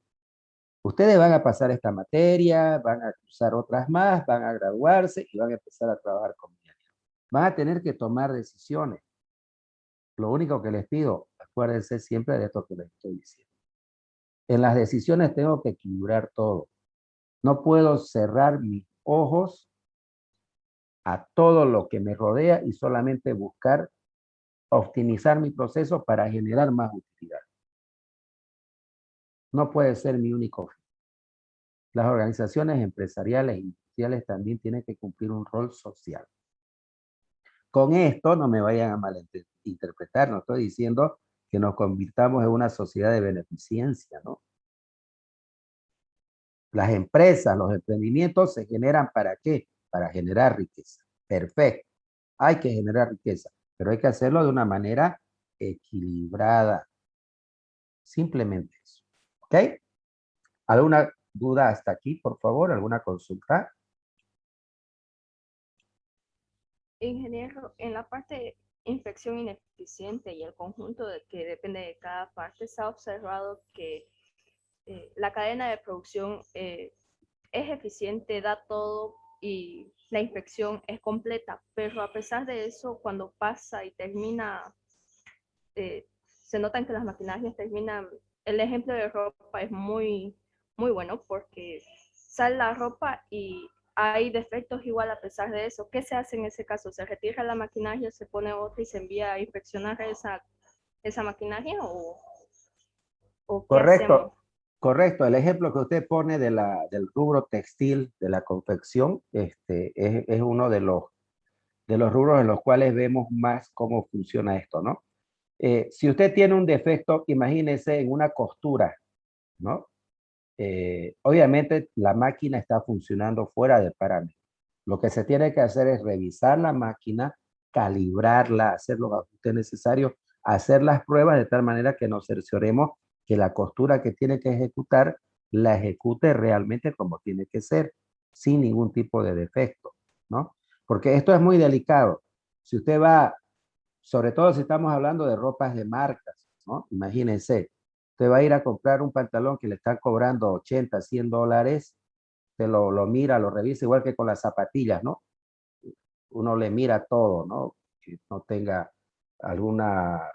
Ustedes van a pasar esta materia, van a cursar otras más, van a graduarse y van a empezar a trabajar con millennials. Van a tener que tomar decisiones. Lo único que les pido, acuérdense siempre de esto que les estoy diciendo. En las decisiones tengo que equilibrar todo. No puedo cerrar mis ojos a todo lo que me rodea y solamente buscar optimizar mi proceso para generar más utilidad. No puede ser mi único fin. Las organizaciones empresariales e industriales también tienen que cumplir un rol social. Con esto no me vayan a malinterpretar, no estoy diciendo que nos convirtamos en una sociedad de beneficencia, ¿no? Las empresas, los emprendimientos se generan ¿para qué? Para generar riqueza. Perfecto. Hay que generar riqueza, pero hay que hacerlo de una manera equilibrada. Simplemente eso. ¿Ok? ¿Alguna duda hasta aquí, por favor? ¿Alguna consulta?
Ingeniero, en la parte de infección ineficiente y el conjunto de que depende de cada parte, se ha observado que la cadena de producción es eficiente, da todo y la infección es completa, pero a pesar de eso, cuando pasa y termina, se notan que las maquinarias terminan, el ejemplo de ropa es muy bueno porque sale la ropa y hay defectos igual a pesar de eso. ¿Qué se hace en ese caso? ¿Se retira la maquinaria, se pone otra y se envía a inspeccionar esa maquinaria o qué hacemos?
Correcto, correcto. El ejemplo que usted pone del rubro textil, de la confección, es uno de los rubros en los cuales vemos más cómo funciona esto, ¿no? Si usted tiene un defecto, imagínese en una costura, ¿no? Obviamente la máquina está funcionando fuera de parámetros. Lo que se tiene que hacer es revisar la máquina, calibrarla, hacer los ajustes necesarios, hacer las pruebas de tal manera que nos cercioremos que la costura que tiene que ejecutar la ejecute realmente como tiene que ser, sin ningún tipo de defecto, ¿no? Porque esto es muy delicado. Si usted va, sobre todo si estamos hablando de ropas de marcas, ¿no? Imagínense, usted va a ir a comprar un pantalón que le están cobrando 80, $100, usted lo mira, lo revisa, igual que con las zapatillas, ¿no? Uno le mira todo, ¿no? Que no tenga alguna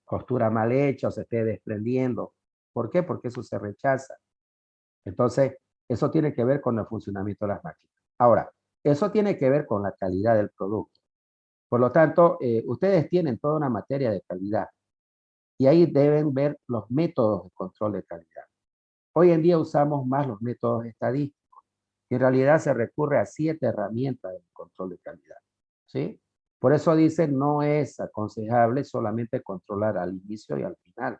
costura mal hecha o se esté desprendiendo. ¿Por qué? Porque eso se rechaza. Entonces, eso tiene que ver con el funcionamiento de las máquinas. Ahora, eso tiene que ver con la calidad del producto. Por lo tanto, ustedes tienen toda una materia de calidad y ahí deben ver los métodos de control de calidad. Hoy en día usamos más los métodos estadísticos. En realidad se recurre a 7 herramientas de control de calidad, ¿sí? Por eso dicen, no es aconsejable solamente controlar al inicio y al final,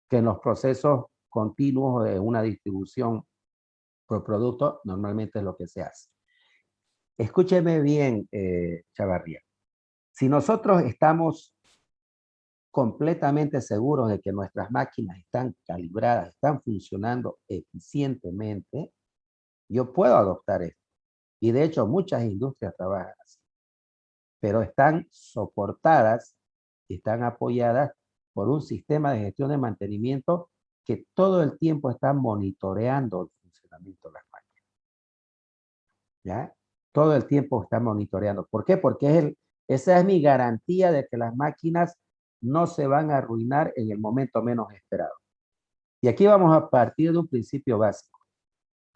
que en los procesos continuos de una distribución por producto normalmente es lo que se hace. Escúcheme bien, Chavarría. Si nosotros estamos completamente seguros de que nuestras máquinas están calibradas, están funcionando eficientemente, yo puedo adoptar esto. Y de hecho muchas industrias trabajan así, pero están soportadas, están apoyadas por un sistema de gestión de mantenimiento que todo el tiempo está monitoreando el funcionamiento de las máquinas. ¿Ya? Todo el tiempo está monitoreando. ¿Por qué? Porque esa es mi garantía de que las máquinas no se van a arruinar en el momento menos esperado. Y aquí vamos a partir de un principio básico.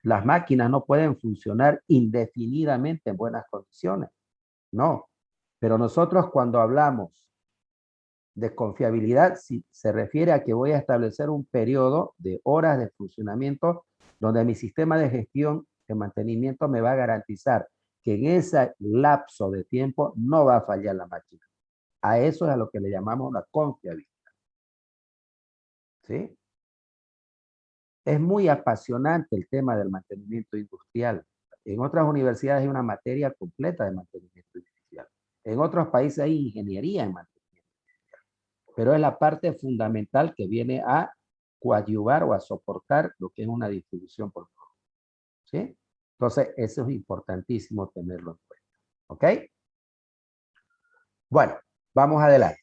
Las máquinas no pueden funcionar indefinidamente en buenas condiciones. No. Pero nosotros cuando hablamos de confiabilidad, si se refiere a que voy a establecer un periodo de horas de funcionamiento donde mi sistema de gestión de mantenimiento me va a garantizar que en ese lapso de tiempo no va a fallar la máquina. A eso es a lo que le llamamos la confiabilidad. ¿Sí? Es muy apasionante el tema del mantenimiento industrial. En otras universidades hay una materia completa de mantenimiento industrial. En otros países hay ingeniería en mantenimiento. Pero es la parte fundamental que viene a coadyuvar o a soportar lo que es una distribución por producto. ¿Sí? Entonces, eso es importantísimo tenerlo en cuenta. ¿Ok? Bueno, vamos adelante.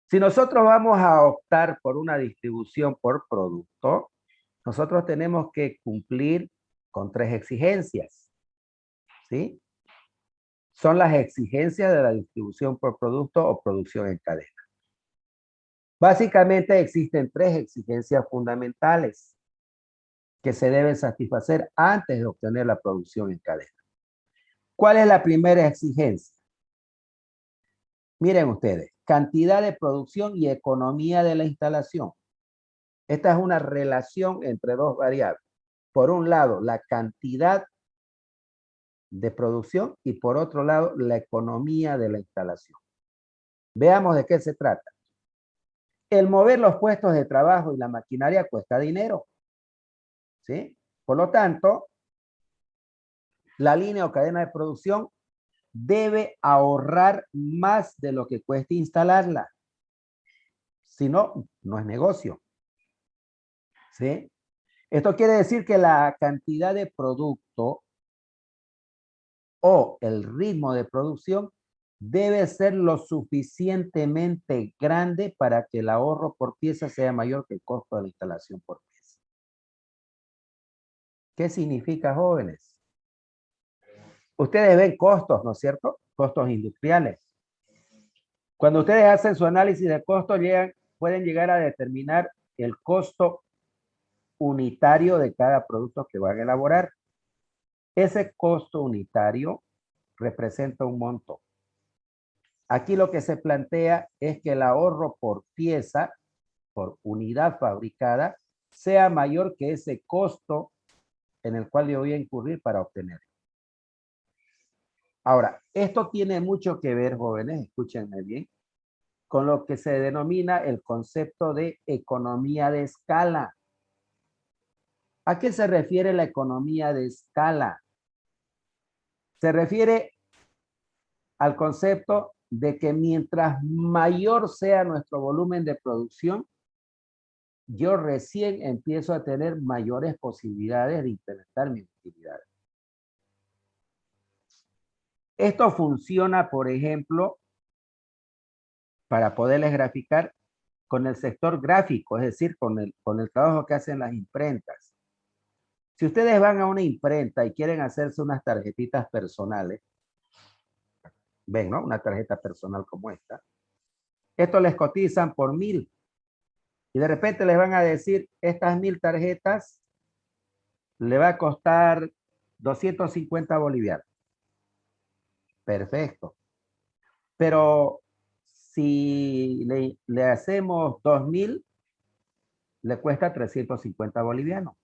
Si nosotros vamos a optar por una distribución por producto, nosotros tenemos que cumplir con 3 exigencias. ¿Sí? Son las exigencias de la distribución por producto o producción en cadena. Básicamente existen 3 exigencias fundamentales que se deben satisfacer antes de obtener la producción en cadena. ¿Cuál es la primera exigencia? Miren ustedes, cantidad de producción y economía de la instalación. Esta es una relación entre dos variables. Por un lado, la cantidad de producción y por otro lado, la economía de la instalación. Veamos de qué se trata. El mover los puestos de trabajo y la maquinaria cuesta dinero, ¿sí? Por lo tanto, la línea o cadena de producción debe ahorrar más de lo que cuesta instalarla. Si no, no es negocio, ¿sí? Esto quiere decir que la cantidad de producto o el ritmo de producción debe ser lo suficientemente grande para que el ahorro por pieza sea mayor que el costo de la instalación por pieza. ¿Qué significa, jóvenes? Ustedes ven costos, ¿no es cierto? Costos industriales. Cuando ustedes hacen su análisis de costos, pueden llegar a determinar el costo unitario de cada producto que van a elaborar. Ese costo unitario representa un monto. Aquí lo que se plantea es que el ahorro por pieza, por unidad fabricada, sea mayor que ese costo en el cual yo voy a incurrir para obtenerlo. Ahora, esto tiene mucho que ver, jóvenes, escúchenme bien, con lo que se denomina el concepto de economía de escala. ¿A qué se refiere la economía de escala? Se refiere al concepto de que mientras mayor sea nuestro volumen de producción, yo recién empiezo a tener mayores posibilidades de incrementar mi utilidad. Esto funciona, por ejemplo, para poderles graficar con el sector gráfico, es decir, con el trabajo que hacen las imprentas. Si ustedes van a una imprenta y quieren hacerse unas tarjetitas personales, ven, ¿no? Una tarjeta personal como esta. Esto les cotizan por 1000. Y de repente les van a decir, estas 1000 tarjetas le va a costar 250 bolivianos. Perfecto. Pero si le hacemos 2000, le cuesta 350 bolivianos.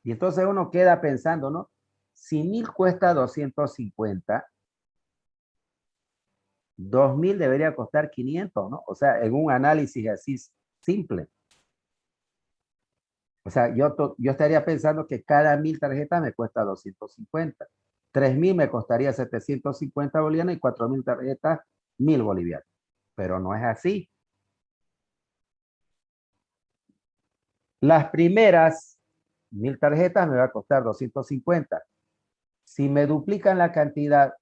Y entonces uno queda pensando, ¿no? Si 1000 cuesta 250, 2000 debería costar 500, ¿no? O sea, en un análisis así simple. O sea, yo estaría pensando que cada 1000 tarjetas me cuesta 250. 3000 me costaría 750 bolivianos y 4000 tarjetas, 1000 bolivianos. Pero no es así. Las primeras 1000 tarjetas me va a costar 250. Si me duplican la cantidad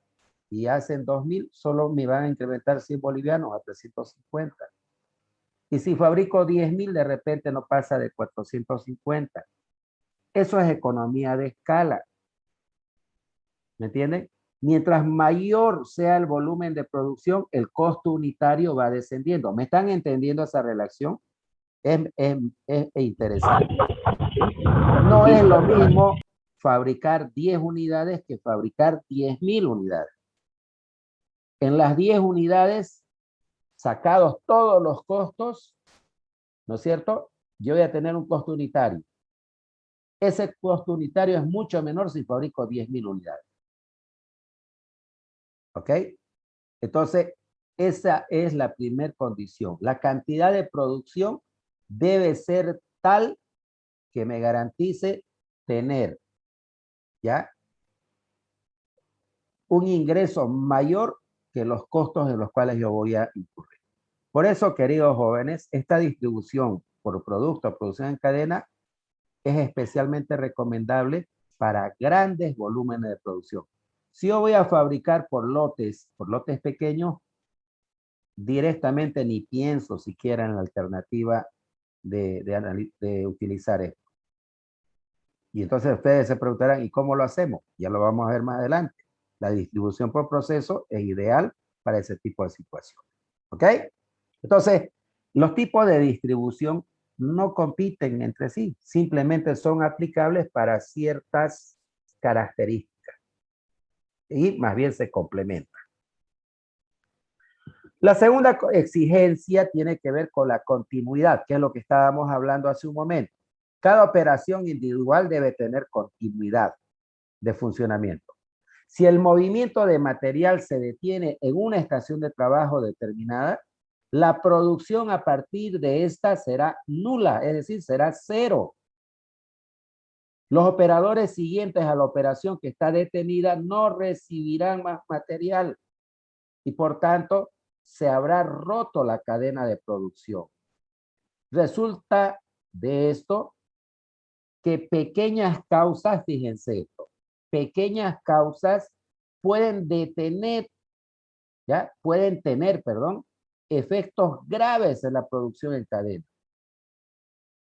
y hacen 2000, solo me van a incrementar 100 bolivianos a 350. Y si fabrico 10.000, de repente no pasa de 450. Eso es economía de escala. ¿Me entienden? Mientras mayor sea el volumen de producción, el costo unitario va descendiendo. ¿Me están entendiendo esa relación? Es interesante. No es lo mismo fabricar 10 unidades que fabricar 10.000 unidades. En las 10 unidades, sacados todos los costos, ¿no es cierto? Yo voy a tener un costo unitario. Ese costo unitario es mucho menor si fabrico 10.000 unidades. ¿Ok? Entonces, esa es la primera condición. La cantidad de producción debe ser tal que me garantice tener, ¿ya? Un ingreso mayor que los costos en los cuales yo voy a incurrir. Por eso, queridos jóvenes, esta distribución por producto, producción en cadena, es especialmente recomendable para grandes volúmenes de producción. Si yo voy a fabricar por lotes pequeños, directamente ni pienso siquiera en la alternativa de utilizar esto. Y entonces ustedes se preguntarán, ¿y cómo lo hacemos? Ya lo vamos a ver más adelante. La distribución por proceso es ideal para ese tipo de situación. ¿Ok? Entonces, los tipos de distribución no compiten entre sí, simplemente son aplicables para ciertas características. y más bien se complementan. La segunda exigencia tiene que ver con la continuidad, que es lo que estábamos hablando hace un momento. Cada operación individual debe tener continuidad de funcionamiento. Si el movimiento de material se detiene en una estación de trabajo determinada, la producción a partir de esta será nula, es decir, será cero. Los operadores siguientes a la operación que está detenida no recibirán más material y por tanto se habrá roto la cadena de producción. Resulta de esto que pequeñas causas, fíjense esto, pequeñas causas pueden detener, ¿ya? Pueden tener, perdón, efectos graves en la producción en cadena.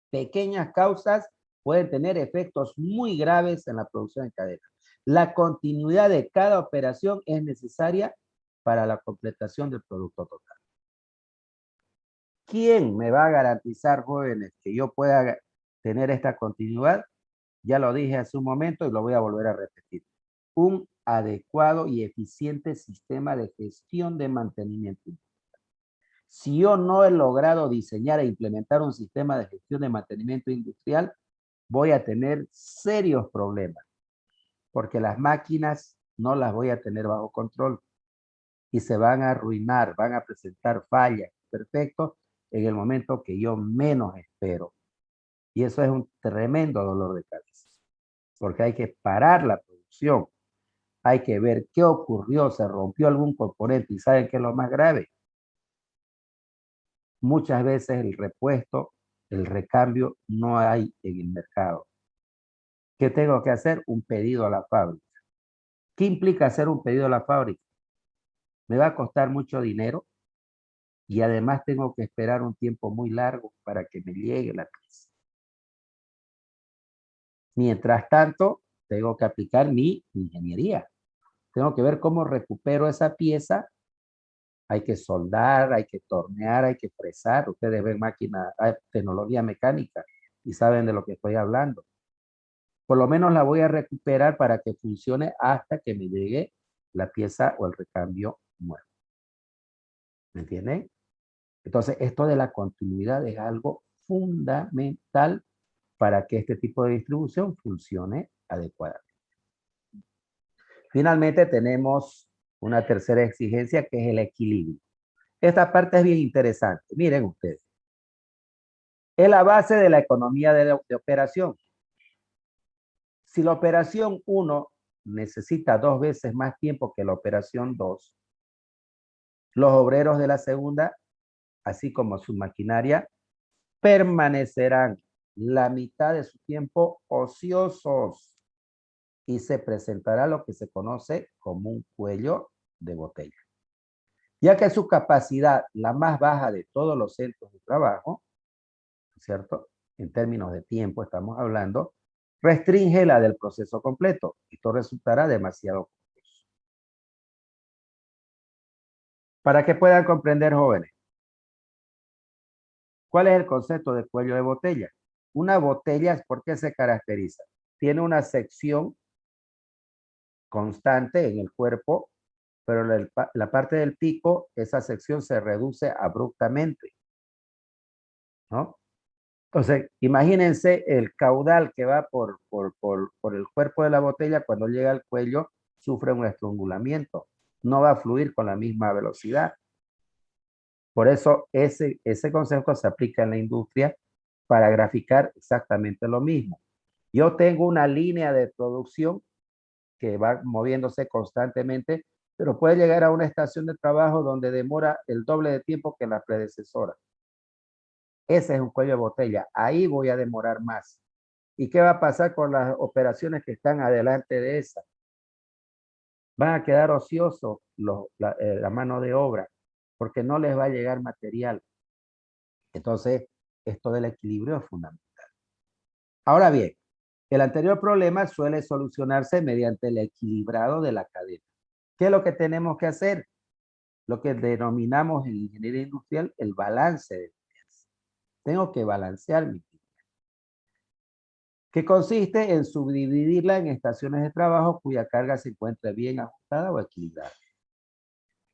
Pequeñas causas pueden tener efectos muy graves en la producción en cadena. La continuidad de cada operación es necesaria para la completación del producto total. ¿Quién me va a garantizar, jóvenes, que yo pueda tener esta continuidad? Ya lo dije hace un momento y lo voy a volver a repetir. Un adecuado y eficiente sistema de gestión de mantenimiento. Si yo no he logrado diseñar e implementar un sistema de gestión de mantenimiento industrial, voy a tener serios problemas, porque las máquinas no las voy a tener bajo control y se van a arruinar, van a presentar fallas, perfectos, en el momento que yo menos espero. Y eso es un tremendo dolor de cabeza, porque hay que parar la producción, hay que ver qué ocurrió, se rompió algún componente y ¿saben qué es lo más grave? Muchas veces el repuesto, el recambio no hay en el mercado. ¿Qué tengo que hacer? Un pedido a la fábrica. ¿Qué implica hacer un pedido a la fábrica? Me va a costar mucho dinero y además tengo que esperar un tiempo muy largo para que me llegue la pieza. Mientras tanto, tengo que aplicar mi ingeniería. Tengo que ver cómo recupero esa pieza. Hay que soldar, hay que tornear, hay que fresar. Ustedes ven máquina, tecnología mecánica y saben de lo que estoy hablando. Por lo menos la voy a recuperar para que funcione hasta que me llegue la pieza o el recambio nuevo. ¿Me entienden? Entonces, esto de la continuidad es algo fundamental para que este tipo de distribución funcione adecuadamente. Finalmente, tenemos una tercera exigencia que es el equilibrio. Esta parte es bien interesante. Miren ustedes. Es la base de la economía de operación. Si la operación 1 necesita 2 veces más tiempo que la operación 2, los obreros de la segunda, así como su maquinaria, permanecerán la mitad de su tiempo ociosos y se presentará lo que se conoce como un cuello de botella, ya que su capacidad, la más baja de todos los centros de trabajo, ¿cierto? En términos de tiempo estamos hablando, restringe la del proceso completo. Esto resultará demasiado costoso. Para que puedan comprender, jóvenes, ¿cuál es el concepto de cuello de botella? Una botella, ¿por qué se caracteriza? Tiene una sección constante en el cuerpo, pero la parte del pico, esa sección se reduce abruptamente, ¿no? Entonces, imagínense el caudal que va por el cuerpo de la botella, cuando llega al cuello, sufre un estrangulamiento. No va a fluir con la misma velocidad. Por eso ese concepto se aplica en la industria para graficar exactamente lo mismo. Yo tengo una línea de producción que va moviéndose constantemente, pero puede llegar a una estación de trabajo donde demora el doble de tiempo que la predecesora. Ese es un cuello de botella. Ahí voy a demorar más. ¿Y qué va a pasar con las operaciones que están adelante de esa? Van a quedar ociosos la mano de obra porque no les va a llegar material. Entonces, esto del equilibrio es fundamental. Ahora bien, el anterior problema suele solucionarse mediante el equilibrado de la cadena. ¿Qué es lo que tenemos que hacer? Lo que denominamos en ingeniería industrial el balance de líneas. Tengo que balancear mi líneas. que consiste en subdividirla en estaciones de trabajo cuya carga se encuentre bien ajustada o equilibrada.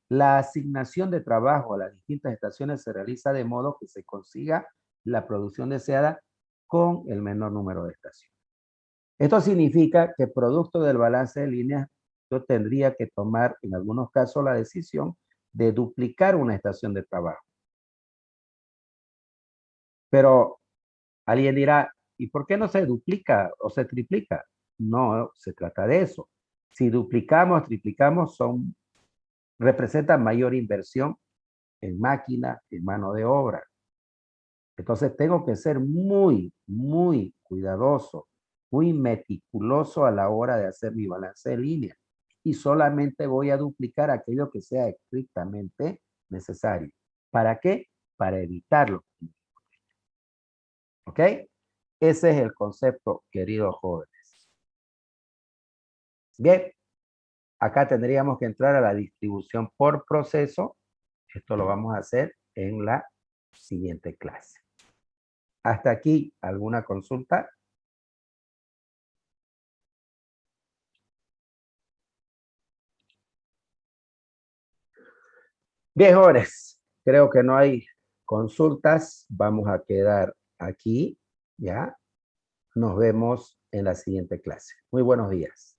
La asignación de trabajo a las distintas estaciones se realiza de modo que se consiga la producción deseada con el menor número de estaciones. Esto significa que producto del balance de líneas, yo tendría que tomar en algunos casos la decisión de duplicar una estación de trabajo. Pero alguien dirá, ¿y por qué no se duplica o se triplica? No se trata de eso. Si duplicamos, triplicamos, representan mayor inversión en máquina, en mano de obra. Entonces tengo que ser muy, muy cuidadoso, muy meticuloso a la hora de hacer mi balance de línea. Y solamente voy a duplicar aquello que sea estrictamente necesario. ¿Para qué? Para evitarlo. ¿Ok? Ese es el concepto, queridos jóvenes. Bien, acá tendríamos que entrar a la distribución por proceso. Esto lo vamos a hacer en la siguiente clase. Hasta aquí, ¿alguna consulta? Bien, jóvenes, creo que no hay consultas. Vamos a quedar aquí, ¿ya? Nos vemos en la siguiente clase. Muy buenos días.